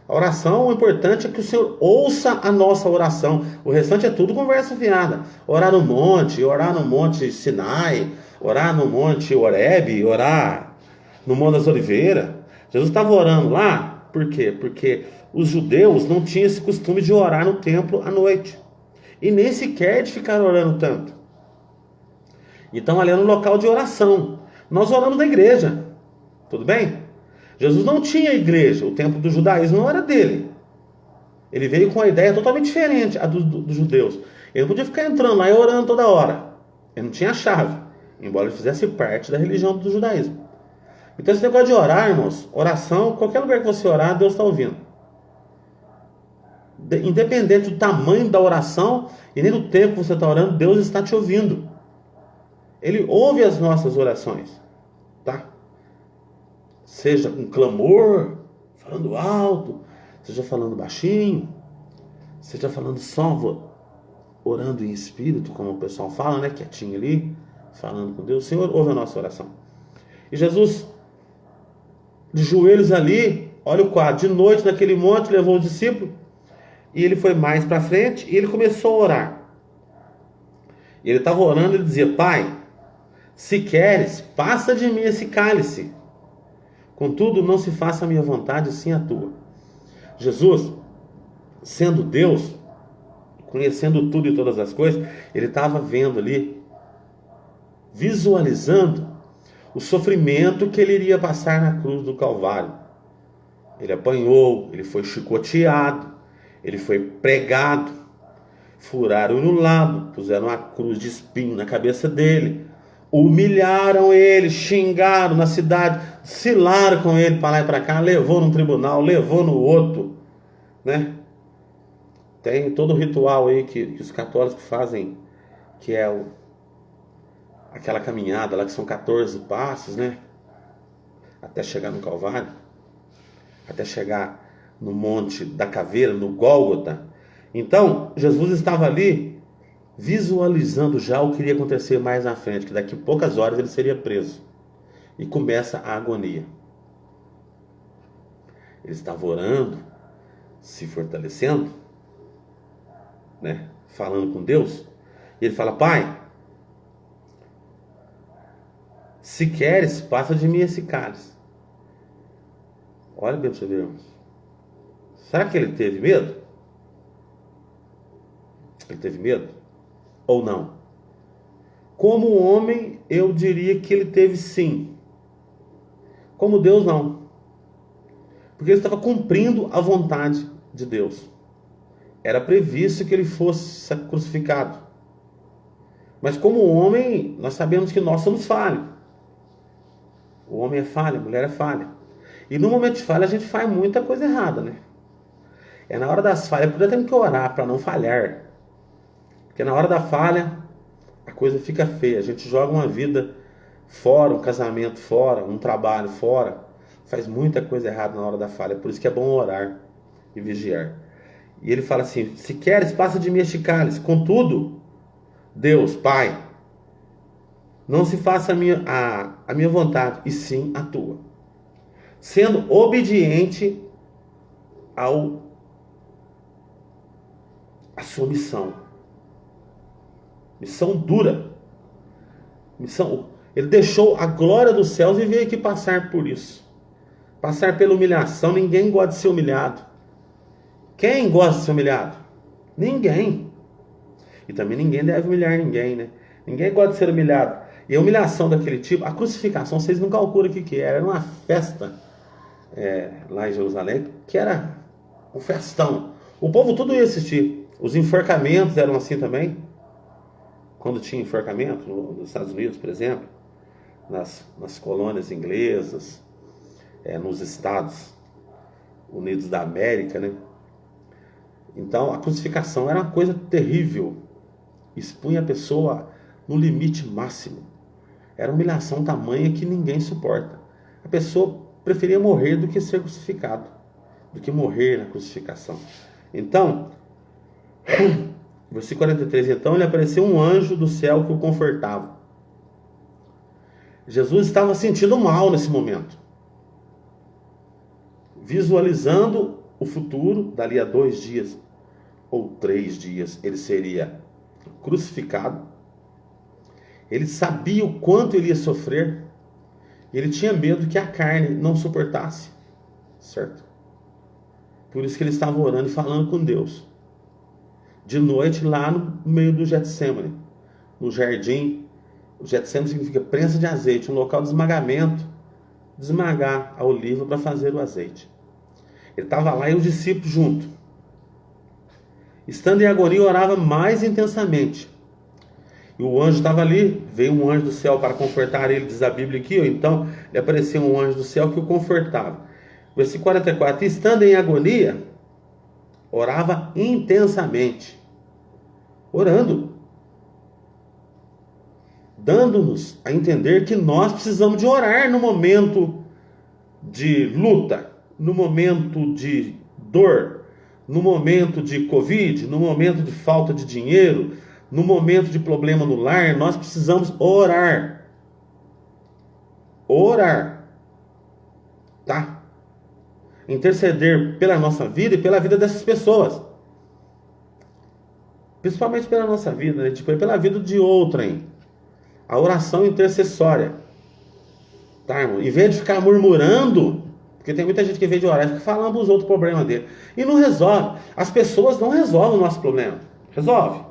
A oração, o importante é que o Senhor ouça a nossa oração. O restante é tudo conversa fiada. Orar no monte Sinai, orar no monte Horebe, orar no Monte das Oliveiras. Jesus estava orando lá, por quê? Porque os judeus não tinham esse costume de orar no templo à noite. E nem sequer de ficar orando tanto. Então ali era um local de oração. Nós oramos na igreja. Tudo bem? Jesus não tinha igreja, o templo do judaísmo não era dele. Ele veio com uma ideia totalmente diferente a dos judeus. Ele não podia ficar entrando lá e orando toda hora. Ele não tinha chave, embora ele fizesse parte da religião do judaísmo. Então esse negócio de orar, irmãos, oração, qualquer lugar que você orar, Deus está ouvindo. Independente do tamanho da oração e nem do tempo que você está orando, Deus está te ouvindo. Ele ouve as nossas orações, tá? Seja um clamor, falando alto, seja falando baixinho, seja falando só, orando em espírito, como o pessoal fala, né? Quietinho ali, falando com Deus. O Senhor ouve a nossa oração. E Jesus, de joelhos ali, olha o quadro, de noite naquele monte, levou os discípulos, e ele foi mais para frente, e ele começou a orar. E ele estava orando, ele dizia: Pai, se queres, passa de mim esse cálice. Contudo, não se faça a minha vontade, sim a tua. Jesus, sendo Deus, conhecendo tudo e todas as coisas, ele estava vendo ali, visualizando o sofrimento que ele iria passar na cruz do Calvário. Ele apanhou, ele foi chicoteado, ele foi pregado, furaram no lado, puseram uma cruz de espinho na cabeça dele, humilharam ele, xingaram na cidade, cilaram com ele para lá e para cá, levou num tribunal, levou no outro, né? Tem todo o ritual aí que os católicos fazem, que é aquela caminhada lá que são 14 passos, né? Até chegar no Calvário, até chegar no Monte da Caveira, no Gólgota. Então, Jesus estava ali visualizando já o que iria acontecer mais na frente, que daqui a poucas horas ele seria preso. E começa a agonia. Ele estava orando, se fortalecendo, né? Falando com Deus. E ele fala: Pai, se queres, passa de mim esse cálice. Olha bem para você ver, irmãos. Será que ele teve medo? Ele teve medo? Ou não? Como homem, eu diria que ele teve sim. Como Deus, não. Porque ele estava cumprindo a vontade de Deus. Era previsto que ele fosse crucificado. Mas como homem, nós sabemos que nós somos falhos. O homem é falha, a mulher é falha. E no momento de falha a gente faz muita coisa errada, né? É na hora das falhas, por isso temos que orar para não falhar. Porque na hora da falha, a coisa fica feia. A gente joga uma vida fora, um casamento fora, um trabalho fora. Faz muita coisa errada na hora da falha. Por isso que é bom orar e vigiar. E ele fala assim: se queres, passa de mim este cálice. Contudo, Deus, Pai, não se faça a minha vontade, e sim a tua. Sendo obediente à sua missão. Missão dura. Ele deixou a glória dos céus e veio aqui passar por isso. Passar pela humilhação. Ninguém gosta de ser humilhado. Quem gosta de ser humilhado? Ninguém. E também ninguém deve humilhar ninguém, né? Ninguém gosta de ser humilhado. E a humilhação daquele tipo, a crucificação, vocês não calculam o que era. Era uma festa lá em Jerusalém, que era um festão. O povo tudo ia assistir. Os enforcamentos eram assim também. Quando tinha enforcamento, nos Estados Unidos, por exemplo, nas colônias inglesas, nos Estados Unidos da América, né? Então, a crucificação era uma coisa terrível. Expunha a pessoa no limite máximo. Era uma humilhação tamanha que ninguém suporta. A pessoa preferia morrer do que ser crucificado, do que morrer na crucificação. Então, versículo 43, então lhe apareceu um anjo do céu que o confortava. Jesus estava sentindo mal nesse momento, visualizando o futuro. Dali a 2 dias ou 3 dias ele seria crucificado. Ele sabia o quanto ele ia sofrer. Ele tinha medo que a carne não suportasse, certo? Por isso que ele estava orando e falando com Deus. De noite, lá no meio do Getsemane, no jardim. O Getsemane significa prensa de azeite, um local de esmagamento. De esmagar a oliva para fazer o azeite. Ele estava lá e os discípulos junto. Estando em agonia, orava mais intensamente. E o anjo estava ali, veio um anjo do céu para confortar ele, diz a Bíblia aqui, ou então lhe apareceu um anjo do céu que o confortava. Versículo 44, estando em agonia, orava intensamente, orando, dando-nos a entender que nós precisamos de orar no momento de luta, no momento de dor, no momento de Covid, no momento de falta de dinheiro, no momento de problema no lar. Nós precisamos orar. Orar. Tá? Interceder pela nossa vida e pela vida dessas pessoas. Principalmente pela nossa vida, né? Tipo, pela vida de outrem. A oração intercessória. Tá, irmão? Em vez de ficar murmurando, porque tem muita gente que, em vez de orar, fica falando os outros problemas dele. E não resolve. As pessoas não resolvem o nosso problema. Resolve.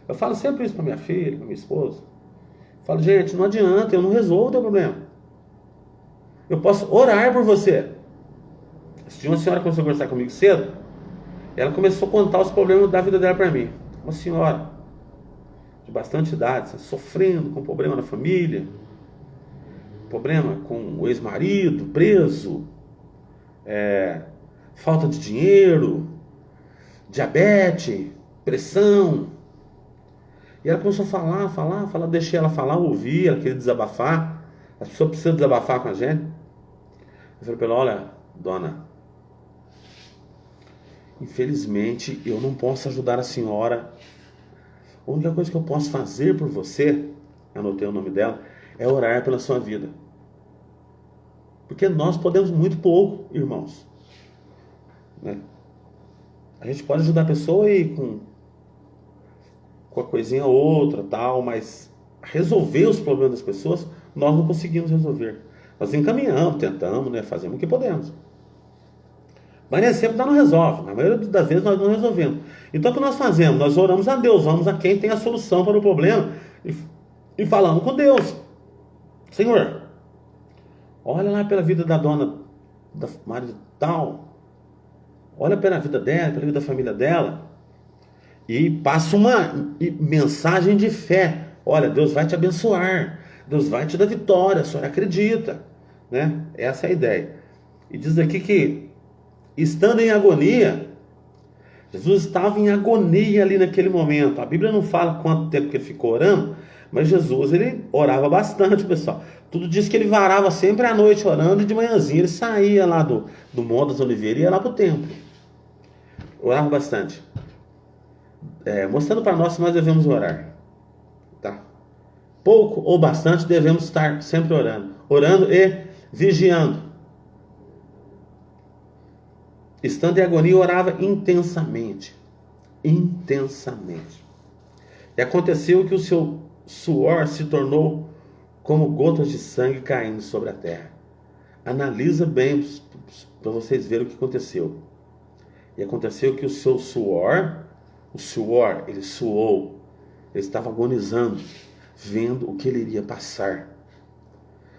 Eu falo sempre isso para minha filha, para minha esposa. Eu falo, gente, não adianta, eu não resolvo o teu problema. Eu posso orar por você. Se uma senhora começou a conversar comigo cedo, ela começou a contar os problemas da vida dela para mim. Uma senhora de bastante idade, sofrendo com problema na família, problema com o ex-marido, preso, falta de dinheiro, diabetes, pressão. E ela começou a falar, deixei ela falar, ouvir, ela queria desabafar. As pessoas precisam desabafar com a gente. Eu falei para ela, olha, dona, infelizmente eu não posso ajudar a senhora. A única coisa que eu posso fazer por você, anotei o nome dela, é orar pela sua vida. Porque nós podemos muito pouco, irmãos. Né? A gente pode ajudar a pessoa aí com a coisinha ou outra, tal, mas resolver os problemas das pessoas, nós não conseguimos resolver. Nós encaminhamos, tentamos, né, fazemos o que podemos. Mas nem sempre nós não resolve. Na maioria das vezes nós não resolvemos. Então o que nós fazemos? Nós oramos a Deus, vamos a quem tem a solução para o problema e falamos com Deus. Senhor, olha lá pela vida da dona, da marido tal, olha pela vida dela, pela vida da família dela, e passa uma mensagem de fé. Olha, Deus vai te abençoar, Deus vai te dar vitória, a senhora acredita, né? Essa é a ideia. E diz aqui que, estando em agonia, Jesus estava em agonia ali naquele momento. A Bíblia não fala quanto tempo que ele ficou orando, mas Jesus, ele orava bastante, pessoal. Tudo diz que ele varava sempre à noite orando, e de manhãzinha ele saía lá do Monte das Oliveiras e ia lá para o templo. Orava bastante. Mostrando para nós que nós devemos orar. Tá? Pouco ou bastante devemos estar sempre orando. Orando e vigiando. Estando em agonia, orava intensamente. Intensamente. E aconteceu que o seu suor se tornou como gotas de sangue caindo sobre a terra. Analisa bem para vocês verem o que aconteceu. E aconteceu que o seu suor, ele suou, ele estava agonizando, vendo o que ele iria passar,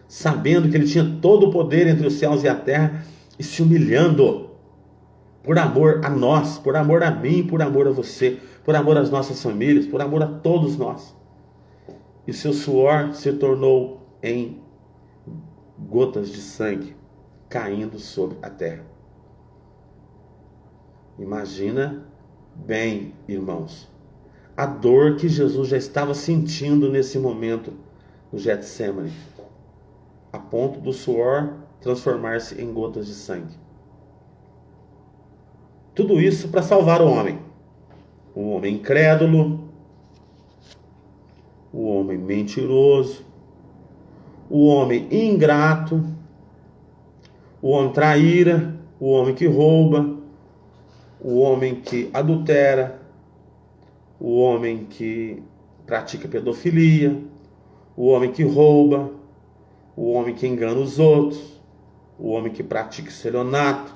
sabendo que ele tinha todo o poder entre os céus e a terra, e se humilhando, por amor a nós, por amor a mim, por amor a você, por amor às nossas famílias, por amor a todos nós. E o seu suor se tornou em gotas de sangue caindo sobre a terra. Imagina bem, irmãos, a dor que Jesus já estava sentindo nesse momento no Getsemane, a ponto do suor transformar-se em gotas de sangue. Tudo isso para salvar o homem incrédulo, o homem mentiroso, o homem ingrato, o homem traíra, o homem que rouba, o homem que adultera, o homem que pratica pedofilia, o homem que rouba, o homem que engana os outros, o homem que pratica estelionato,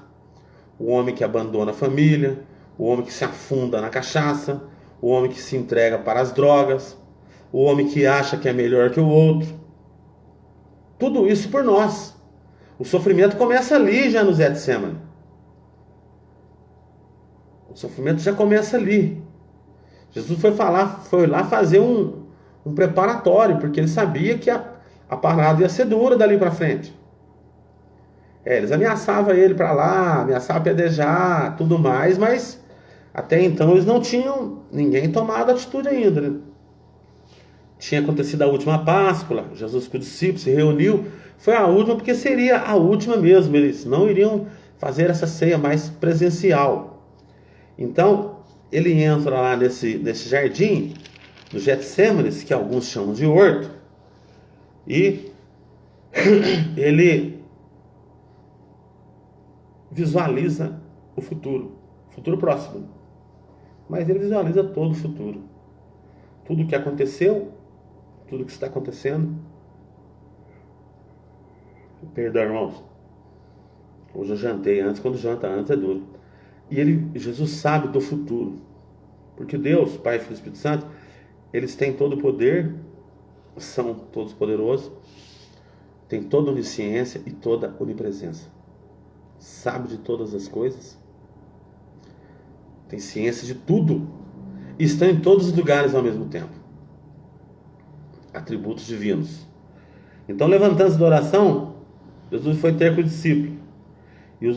o homem que abandona a família, o homem que se afunda na cachaça, o homem que se entrega para as drogas, o homem que acha que é melhor que o outro. Tudo isso por nós. O sofrimento começa ali já no Getsemane. O sofrimento já começa ali. Jesus foi lá fazer um preparatório, porque ele sabia que a parada ia ser dura dali para frente. Eles ameaçavam ele para lá, ameaçavam apedrejar, tudo mais, mas até então eles não tinham ninguém tomado atitude ainda, né? Tinha acontecido a última Páscoa, Jesus com os discípulos se reuniu, foi a última porque seria a última mesmo, eles não iriam fazer essa ceia mais presencial. Então, ele entra lá nesse jardim, do Getsemane, que alguns chamam de horto, e ele visualiza o futuro próximo. mas ele visualiza todo o futuro. Tudo o que aconteceu, tudo o que está acontecendo. Perdão, irmãos. Hoje eu jantei antes, quando janta antes é duro. E Jesus sabe do futuro. Porque Deus, Pai, Filho e Espírito Santo, eles têm todo o poder, são todos poderosos, têm toda a onisciência e toda a onipresença. Sabe de todas as coisas, tem ciência de tudo, e estão em todos os lugares ao mesmo tempo. Atributos divinos. Então, levantando-se da oração, Jesus foi ter com o discípulo e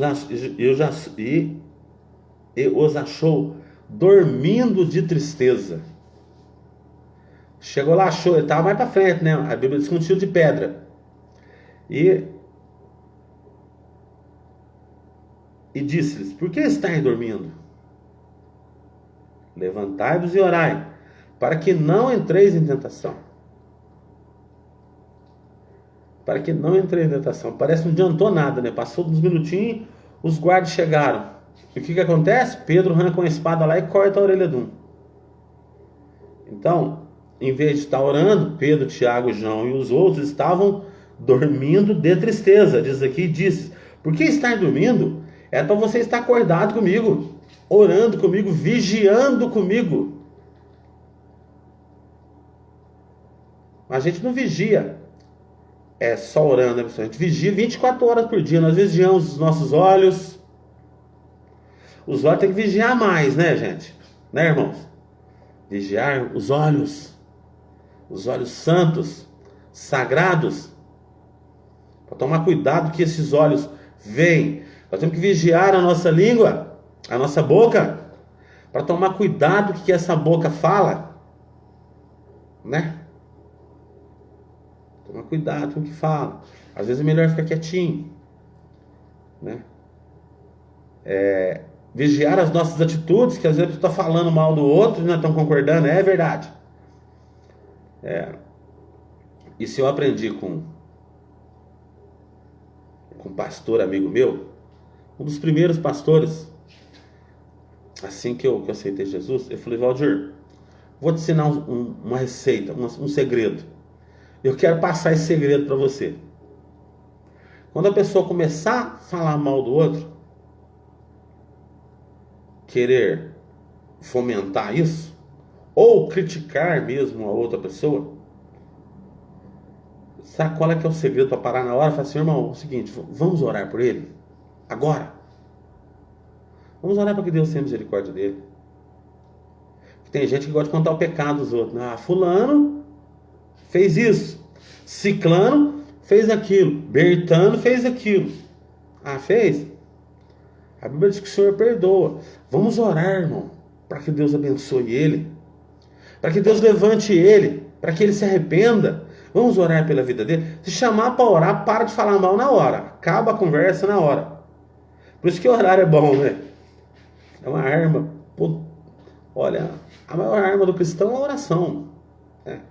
os achou dormindo de tristeza. Chegou lá, achou, ele estava mais para frente, né? A Bíblia diz que um tiro de pedra. E disse-lhes: por que estáis dormindo? Levantai-vos e orai, para que não entreis em tentação. Para que não entreis em tentação. Parece que não adiantou nada, né? Passou uns minutinhos, os guardas chegaram. E o que acontece? Pedro arranca uma espada lá e corta a orelha de um. Então, em vez de estar orando, Pedro, Tiago, João e os outros estavam dormindo de tristeza. Diz aqui, diz: por que estar dormindo? É para você estar acordado comigo, orando comigo, vigiando comigo. A gente não vigia só orando, né, pessoal? A gente vigia 24 horas por dia. Nós vigiamos os nossos olhos. Os olhos tem que vigiar mais, né, gente? Né, irmãos? Vigiar os olhos santos, sagrados, para tomar cuidado que esses olhos veem. Nós temos que vigiar a nossa língua, a nossa boca, para tomar cuidado com o que essa boca fala, né? Tomar cuidado com o que fala. Às vezes é melhor ficar quietinho, né? Vigiar as nossas atitudes, que às vezes está falando mal do outro e não estão concordando, é verdade. Isso eu aprendi com um pastor amigo meu, um dos primeiros pastores, assim que eu aceitei Jesus. Eu falei: Valdir, vou te ensinar uma receita, um segredo. Eu quero passar esse segredo para você. Quando a pessoa começar a falar mal do outro, querer fomentar isso, ou criticar mesmo a outra pessoa, sabe qual é que é o segredo para parar na hora? Fala assim: irmão, é o seguinte, vamos orar por ele agora. Vamos orar para que Deus tenha misericórdia dele. Tem gente que gosta de contar o pecado dos outros. Fulano fez isso, ciclano fez aquilo, Bertano fez aquilo. Fez? A Bíblia diz que o Senhor perdoa. Vamos orar, irmão, para que Deus abençoe ele, para que Deus levante ele, para que ele se arrependa. Vamos orar pela vida dele. Se chamar para orar, para de falar mal na hora. Acaba a conversa na hora. Por isso que orar é bom, né? É uma arma. Olha, a maior arma do cristão é a oração.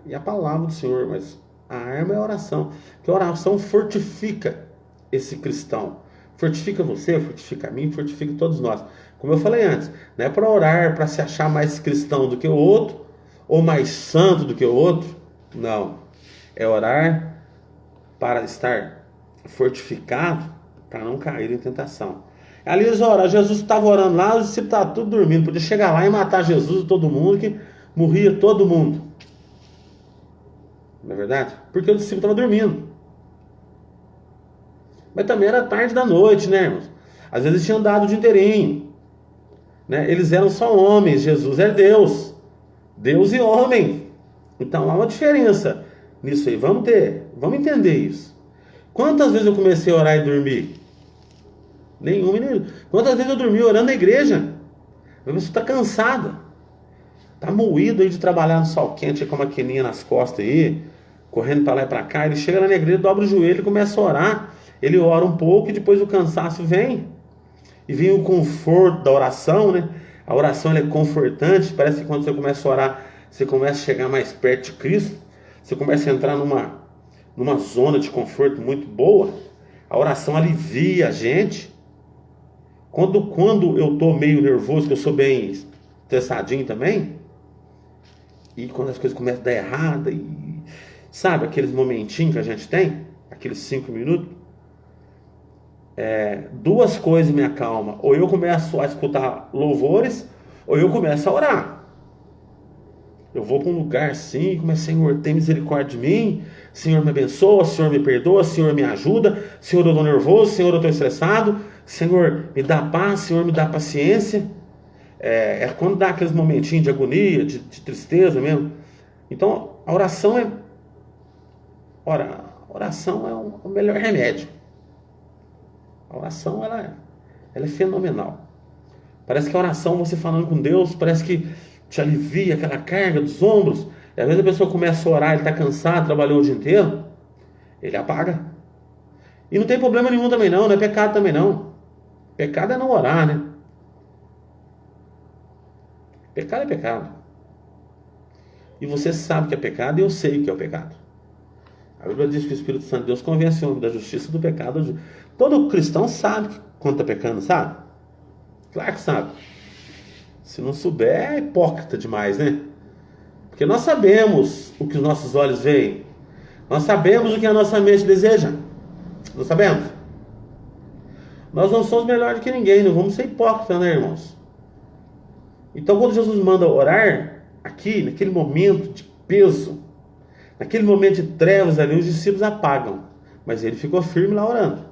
E a palavra do Senhor, mas a arma é a oração. Porque a oração fortifica esse cristão. Fortifica você, fortifica a mim, fortifica todos nós. Como eu falei antes, não é para orar para se achar mais cristão do que o outro, ou mais santo do que o outro. Não. É orar para estar fortificado, para não cair em tentação. Ali eles oraram, Jesus estava orando lá, os discípulos estavam tudo dormindo. Podia chegar lá e matar Jesus e todo mundo, que morria todo mundo. Não é verdade? Porque o discípulo estava dormindo. Mas também era tarde da noite, né, irmãos? Às vezes tinham dado o dia inteirinho, né? Eles eram só homens, Jesus é Deus. Deus e homem. Então há uma diferença nisso aí. Vamos entender isso. Quantas vezes eu comecei a orar e dormir? Nenhuma. Quantas vezes eu dormi orando na igreja? A pessoa está cansada, está moído aí de trabalhar no sol quente, com a maquininha nas costas aí, correndo para lá e para cá. Ele chega na igreja, dobra o joelho e começa a orar. Ele ora um pouco e depois o cansaço vem. E vem o conforto da oração, né? A oração é confortante. Parece que quando você começa a orar, você começa a chegar mais perto de Cristo. Você começa a entrar numa zona de conforto muito boa. A oração alivia a gente. Quando eu estou meio nervoso, que eu sou bem estressadinho também, e quando as coisas começam a dar errada, e sabe aqueles momentinhos que a gente tem, aqueles 5 minutos, duas coisas me acalmam: ou eu começo a escutar louvores, ou eu começo a orar. Eu vou para um lugar assim e começo: Senhor, tem misericórdia de mim, Senhor, me abençoa, Senhor, me perdoa, Senhor, me ajuda, Senhor, eu estou nervoso, Senhor, eu estou estressado, Senhor, me dá paz, Senhor, me dá paciência. Quando dá aqueles momentinhos de agonia, de tristeza mesmo. Então, a oração é o melhor remédio. A oração, ela é fenomenal. Parece que a oração, você falando com Deus, parece que te alivia aquela carga dos ombros. E às vezes a pessoa começa a orar, ele está cansado, trabalhou o dia inteiro, ele apaga. E não tem problema nenhum também não é pecado também não. Pecado é não orar, né? Pecado é pecado. E você sabe que é pecado, e eu sei que é o pecado. A Bíblia diz que o Espírito Santo de Deus convence o homem da justiça e do pecado. Todo cristão sabe quando está pecando, sabe? Claro que sabe. Se não souber, é hipócrita demais, né? Porque nós sabemos o que os nossos olhos veem. Nós sabemos o que a nossa mente deseja. Nós sabemos. Nós não somos melhores do que ninguém, não vamos ser hipócritas, né, irmãos? Então, quando Jesus manda orar, aqui, naquele momento de peso, naquele momento de trevas ali, os discípulos apagam. Mas ele ficou firme lá orando.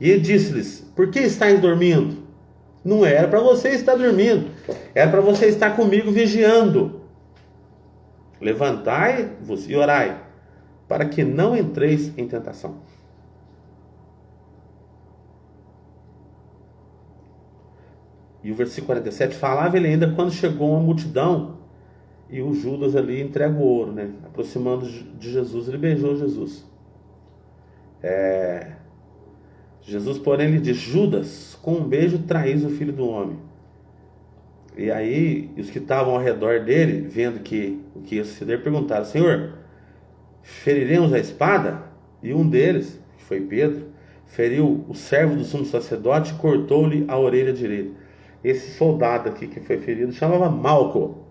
E ele disse-lhes: por que estáis dormindo? Não era para você estar dormindo, era para você estar comigo vigiando. Levantai-vos e orai, para que não entreis em tentação. E o versículo 47, falava ele ainda quando chegou uma multidão, e o Judas ali entrega o ouro, né? Aproximando de Jesus, ele beijou Jesus. Jesus, porém, lhe diz: Judas, com um beijo traís o Filho do Homem. E aí, os que estavam ao redor dele, vendo que o que ia suceder, perguntaram: Senhor, feriremos a espada? E um deles, que foi Pedro, feriu o servo do sumo sacerdote e cortou-lhe a orelha direita. Esse soldado aqui que foi ferido chamava Malco.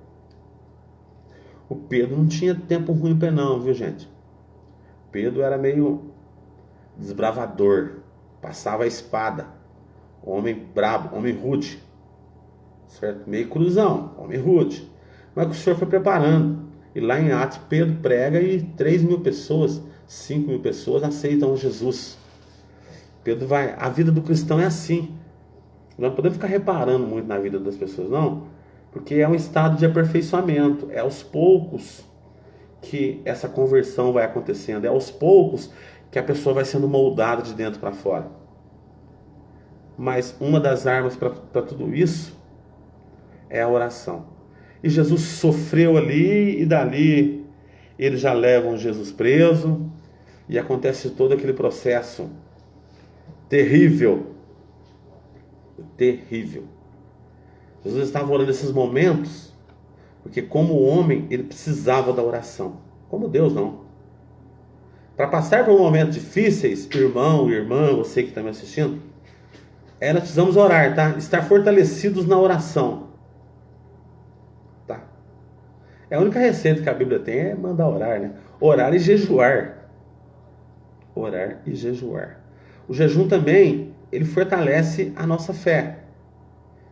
O Pedro não tinha tempo ruim para não, viu, gente? Pedro era meio desbravador, passava a espada, homem brabo, homem rude, certo? Meio cruzão, homem rude. Mas que o Senhor foi preparando. E lá em Atos, Pedro prega e 3.000 pessoas, 5.000 pessoas aceitam Jesus. Pedro vai. A vida do cristão é assim. Nós não podemos ficar reparando muito na vida das pessoas, não, porque é um estado de aperfeiçoamento. É aos poucos que essa conversão vai acontecendo. É aos poucos que a pessoa vai sendo moldada de dentro para fora. Mas uma das armas para tudo isso é a oração. E Jesus sofreu ali, e dali eles já levam Jesus preso, e acontece todo aquele processo terrível. Terrível. Jesus estava orando nesses momentos, porque como homem, ele precisava da oração. Como Deus, não. Para passar por momentos difíceis, irmão, irmã, você que está me assistindo, nós precisamos orar, tá? Estar fortalecidos na oração. Tá? A única receita que a Bíblia tem é mandar orar, né? Orar e jejuar. Orar e jejuar. O jejum também, ele fortalece a nossa fé.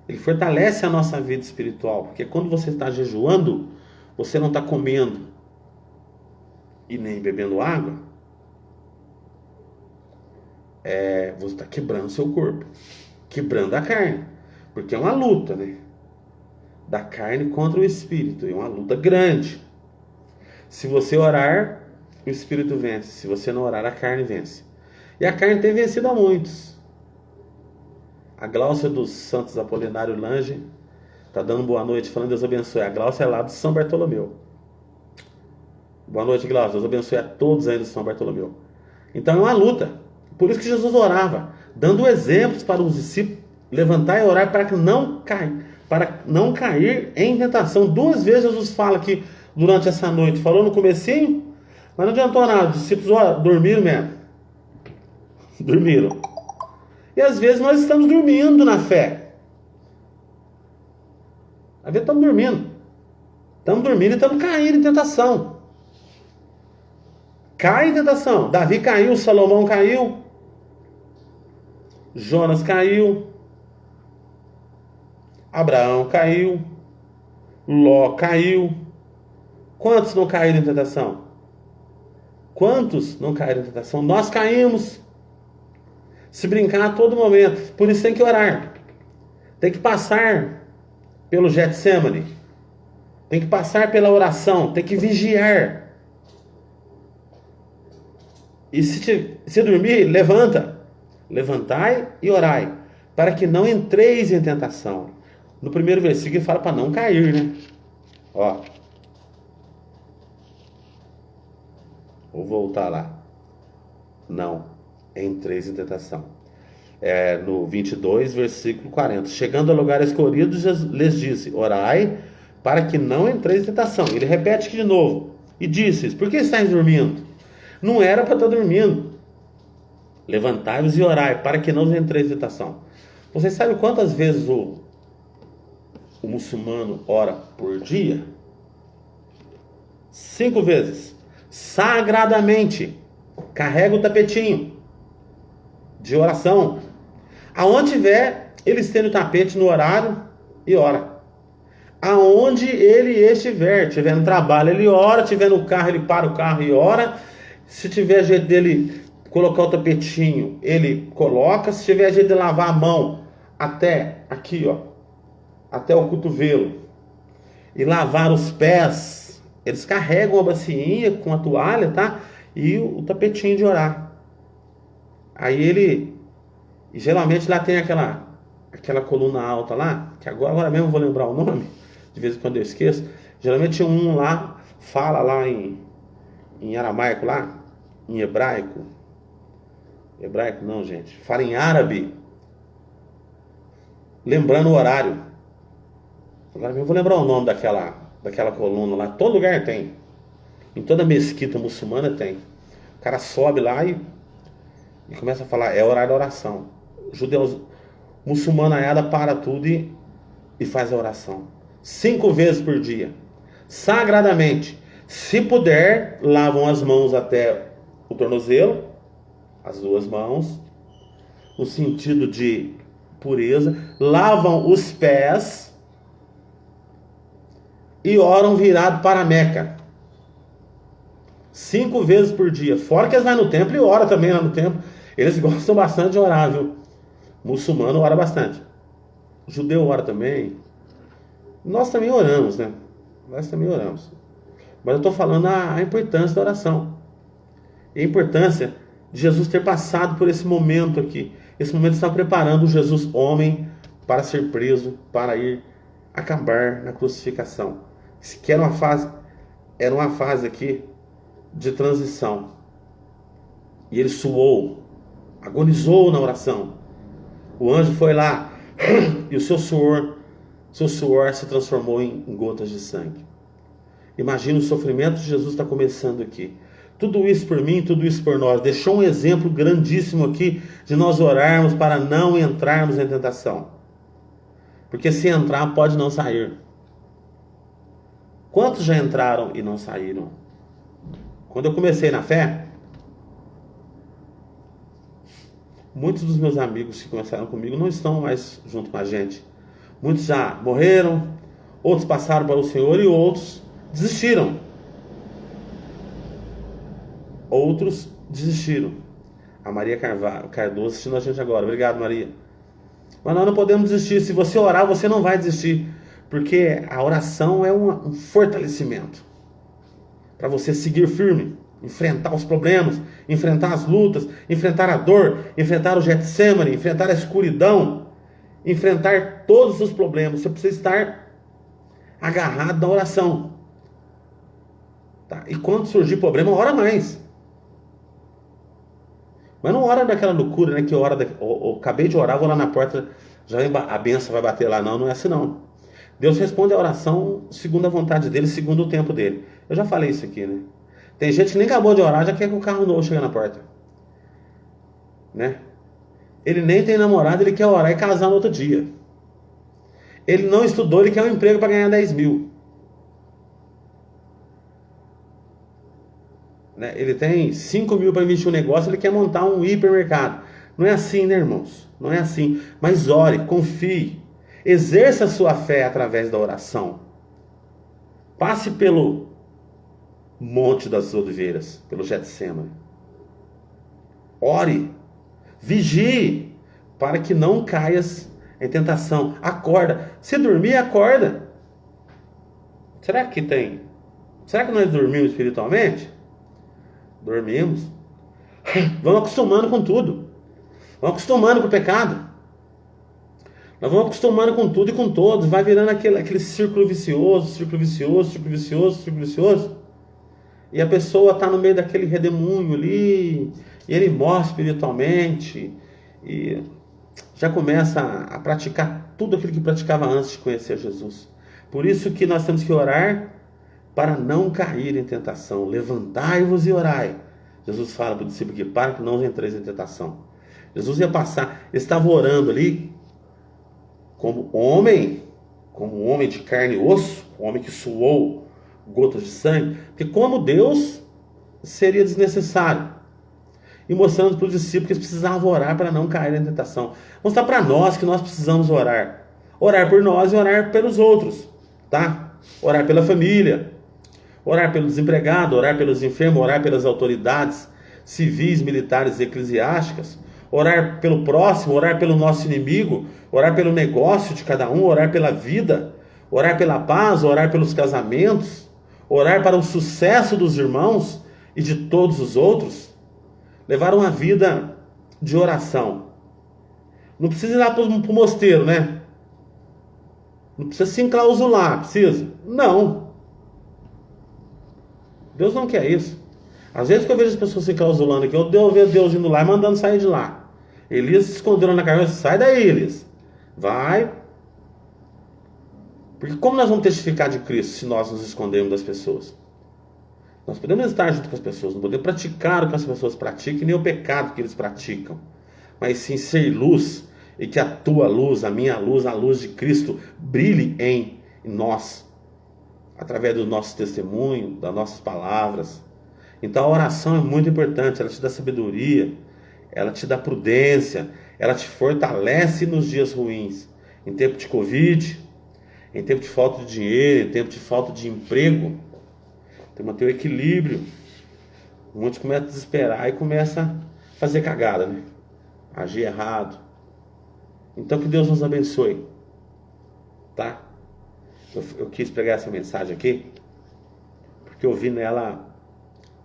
Ele fortalece a nossa vida espiritual. Porque quando você está jejuando, você não está comendo e nem bebendo água, você está quebrando seu corpo, quebrando a carne, porque é uma luta, né? Da carne contra o espírito, é uma luta grande. Se você orar, o espírito vence. Se você não orar, a carne vence. E a carne tem vencido a muitos. A Gláucia dos Santos Apolinário Lange está dando boa noite, falando Deus abençoe. A Gláucia é lá do São Bartolomeu. Boa noite, Gláucia. Deus abençoe a todos aí do São Bartolomeu. Então é uma luta. Por isso que Jesus orava, dando exemplos para os discípulos levantar e orar para não cair em tentação. 2 vezes Jesus fala aqui durante essa noite. Falou no comecinho, mas não adiantou nada. Os discípulos dormiram mesmo. Dormiram. E às vezes nós estamos dormindo na fé. Às vezes estamos dormindo. Estamos dormindo e estamos caindo em tentação. Cai em tentação. Davi caiu, Salomão caiu, Jonas caiu, Abraão caiu, Ló caiu. Quantos não caíram em tentação? Quantos não caíram em tentação? Nós caímos. Se brincar a todo momento. Por isso tem que orar. Tem que passar pelo Getsemane. Tem que passar pela oração. Tem que vigiar. E se dormir, levanta. Levantai e orai, para que não entreis em tentação. No primeiro versículo ele fala para não cair, né? Ó. Vou voltar lá. Não entreis em tentação. No 22, versículo 40. Chegando a lugar escolhido, lhes disse: orai, para que não entreis em tentação. Ele repete aqui de novo. E disse: por que estáis dormindo? Não era para estar dormindo. Levantai-vos e orai, para que não entreis em tentação. Vocês sabem quantas vezes o muçulmano ora por dia? 5 vezes. Sagradamente. Carrega o tapetinho de oração. Aonde tiver, ele estende o tapete no horário e ora. Aonde ele estiver, tiver no trabalho, ele ora, tiver no carro, ele para o carro e ora. Se tiver jeito dele colocar o tapetinho, ele coloca. Se tiver jeito de lavar a mão até aqui, ó, até o cotovelo, e lavar os pés, eles carregam a bacinha com a toalha, tá? E o tapetinho de orar. Aí ele, e geralmente lá tem aquela coluna alta lá, que agora mesmo eu vou lembrar o nome, de vez em quando eu esqueço. Geralmente um lá fala lá em aramaico lá, em hebraico não, gente, fala em árabe, lembrando o horário. Agora eu vou lembrar o nome daquela coluna lá. Todo lugar tem, em toda mesquita muçulmana tem. O cara sobe lá e começa a falar, é horário da oração. Judeus, muçulmanaiada para tudo e faz a oração 5 vezes por dia, sagradamente. Se puder, lavam as mãos até o tornozelo, as 2 mãos, no sentido de pureza, lavam os pés e oram virado para a Meca 5 vezes por dia. Fora que eles vão no templo e oram também lá no templo. Eles gostam bastante de orar, viu? Muçulmano ora bastante. Judeu ora também. Nós também oramos, né? Nós também oramos. Mas eu estou falando a importância da oração. E a importância de Jesus ter passado por esse momento aqui. Esse momento está preparando o Jesus homem para ser preso, para ir acabar na crucificação. Que era uma fase aqui de transição. E ele suou, agonizou na oração. O anjo foi lá e o seu suor se transformou em gotas de sangue. Imagina o sofrimento de Jesus está começando aqui. Tudo isso por mim, tudo isso por nós. Deixou um exemplo grandíssimo aqui de nós orarmos para não entrarmos em tentação. Porque se entrar, pode não sair. Quantos já entraram e não saíram? Quando eu comecei na fé, muitos dos meus amigos que começaram comigo não estão mais junto com a gente. Muitos já morreram, outros passaram para o Senhor e outros desistiram. Outros desistiram. A Maria Cardoso assistindo a gente agora. Obrigado, Maria. Mas nós não podemos desistir. Se você orar, você não vai desistir. Porque a oração é um fortalecimento para você seguir firme, enfrentar os problemas, enfrentar as lutas, enfrentar a dor, enfrentar o Getsemane, enfrentar a escuridão, enfrentar todos os problemas. Você precisa estar agarrado na oração. Tá? E quando surgir problema, ora mais. Mas não ora daquela loucura, né? Que acabei de orar, vou lá na porta, já a benção vai bater lá. Não é assim não. Deus responde a oração segundo a vontade dele, segundo o tempo dele. Eu já falei isso aqui, né? Tem gente que nem acabou de orar, já quer que o carro novo chegue na porta. Né? Ele nem tem namorado, ele quer orar e casar no outro dia. Ele não estudou, ele quer um emprego para ganhar 10 mil. Né? Ele tem 5 mil para investir um negócio, ele quer montar um hipermercado. Não é assim, né, irmãos? Não é assim. Mas ore, confie. Exerça a sua fé através da oração. Passe pelo Monte das Oliveiras, pelo Getsemane. Ore. Vigie, para que não caias em tentação. Acorda. Se dormir, acorda. Será que nós dormimos espiritualmente? Dormimos. Vamos acostumando com tudo. Vamos acostumando com o pecado. Nós vamos acostumando com tudo e com todos. Vai virando aquele círculo vicioso, círculo vicioso, círculo vicioso, círculo vicioso. E a pessoa está no meio daquele redemoinho ali. E ele morre espiritualmente. E já começa a praticar tudo aquilo que praticava antes de conhecer Jesus. Por isso que nós temos que orar para não cair em tentação. Levantai-vos e orai. Jesus fala para o discípulo que para que não entreis em tentação. Jesus ia passar, ele estava orando ali como homem de carne e osso, homem que suou gotas de sangue, porque como Deus seria desnecessário. E mostrando para os discípulos que eles precisavam orar para não cair em tentação. Mostrar para nós que nós precisamos orar. Orar por nós e orar pelos outros, tá? Orar pela família, orar pelo desempregado, orar pelos enfermos, orar pelas autoridades civis, militares e eclesiásticas, orar pelo próximo, orar pelo nosso inimigo, orar pelo negócio de cada um, orar pela vida, orar pela paz, orar pelos casamentos, orar para o sucesso dos irmãos e de todos os outros. Levar uma vida de oração. Não precisa ir lá para o mosteiro, né? Não precisa se enclausular, precisa? Não. Deus não quer isso. Às vezes que eu vejo as pessoas se enclausulando aqui, eu vejo Deus indo lá e mandando sair de lá. Elias se escondeu na caverna, sai daí, Elias. Vai. Porque como nós vamos testificar de Cristo se nós nos escondermos das pessoas? Nós podemos estar junto com as pessoas, não podemos praticar o que as pessoas praticam, nem o pecado que eles praticam. Mas sim ser luz, e que a tua luz, a minha luz, a luz de Cristo brilhe em nós, através do nosso testemunho, das nossas palavras. Então a oração é muito importante, ela te dá sabedoria, ela te dá prudência, ela te fortalece nos dias ruins, em tempo de Covid, em tempo de falta de dinheiro, em tempo de falta de emprego. Tem que manter o equilíbrio. Muitos começam a desesperar e começam a fazer cagada, né? Agir errado. Então que Deus nos abençoe, tá? Eu quis pregar essa mensagem aqui porque eu vi nela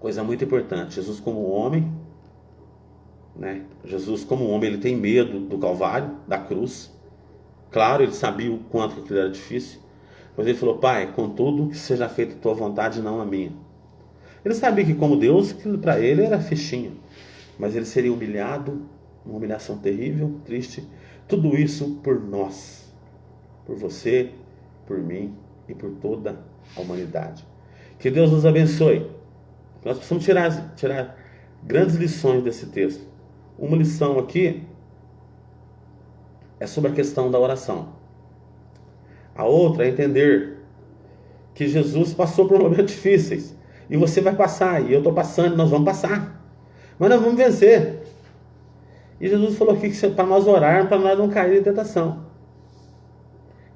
coisa muito importante. Jesus como homem, né? Jesus como homem, ele tem medo do Calvário, da cruz. Claro, ele sabia o quanto aquilo era difícil, mas ele falou: Pai, contudo que seja feita a tua vontade e não a minha. Ele sabia que como Deus, aquilo para ele era fichinha, mas ele seria humilhado, uma humilhação terrível, triste. Tudo isso por nós, por você, por mim e por toda a humanidade. Que Deus nos abençoe. Nós precisamos tirar grandes lições desse texto. Uma lição aqui é sobre a questão da oração. A outra é entender que Jesus passou por momentos difíceis. E você vai passar, e eu estou passando, nós vamos passar. Mas nós vamos vencer. E Jesus falou aqui que para nós orarmos, para nós não cair em tentação.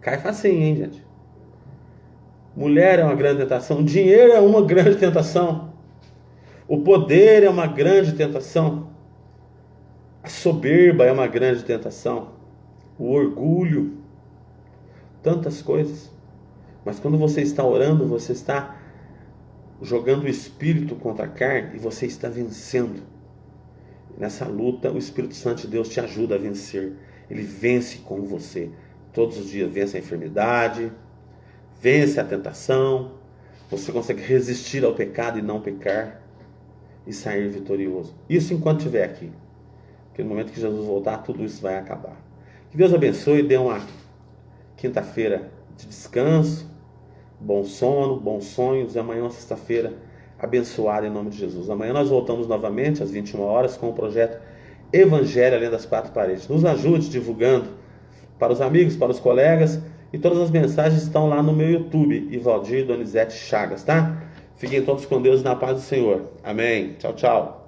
Cai facinho, hein, gente? Mulher é uma grande tentação. Dinheiro é uma grande tentação. O poder é uma grande tentação. A soberba é uma grande tentação. O orgulho. Tantas coisas. Mas quando você está orando, você está jogando o espírito contra a carne e você está vencendo. Nessa luta, o Espírito Santo de Deus te ajuda a vencer. Ele vence com você. Todos os dias vence a enfermidade, vence a tentação. Você consegue resistir ao pecado e não pecar e sair vitorioso. Isso enquanto estiver aqui. Porque no momento que Jesus voltar, tudo isso vai acabar. Que Deus abençoe e dê uma quinta-feira de descanso, bom sono, bons sonhos, e amanhã, sexta-feira, abençoada em nome de Jesus. Amanhã nós voltamos novamente às 21 horas com o projeto Evangelho Além das Quatro Paredes. Nos ajude divulgando para os amigos, para os colegas E todas as mensagens estão lá no meu YouTube, Ivaldir Donizete Chagas, tá? Fiquem todos com Deus na paz do Senhor. Amém. Tchau, tchau.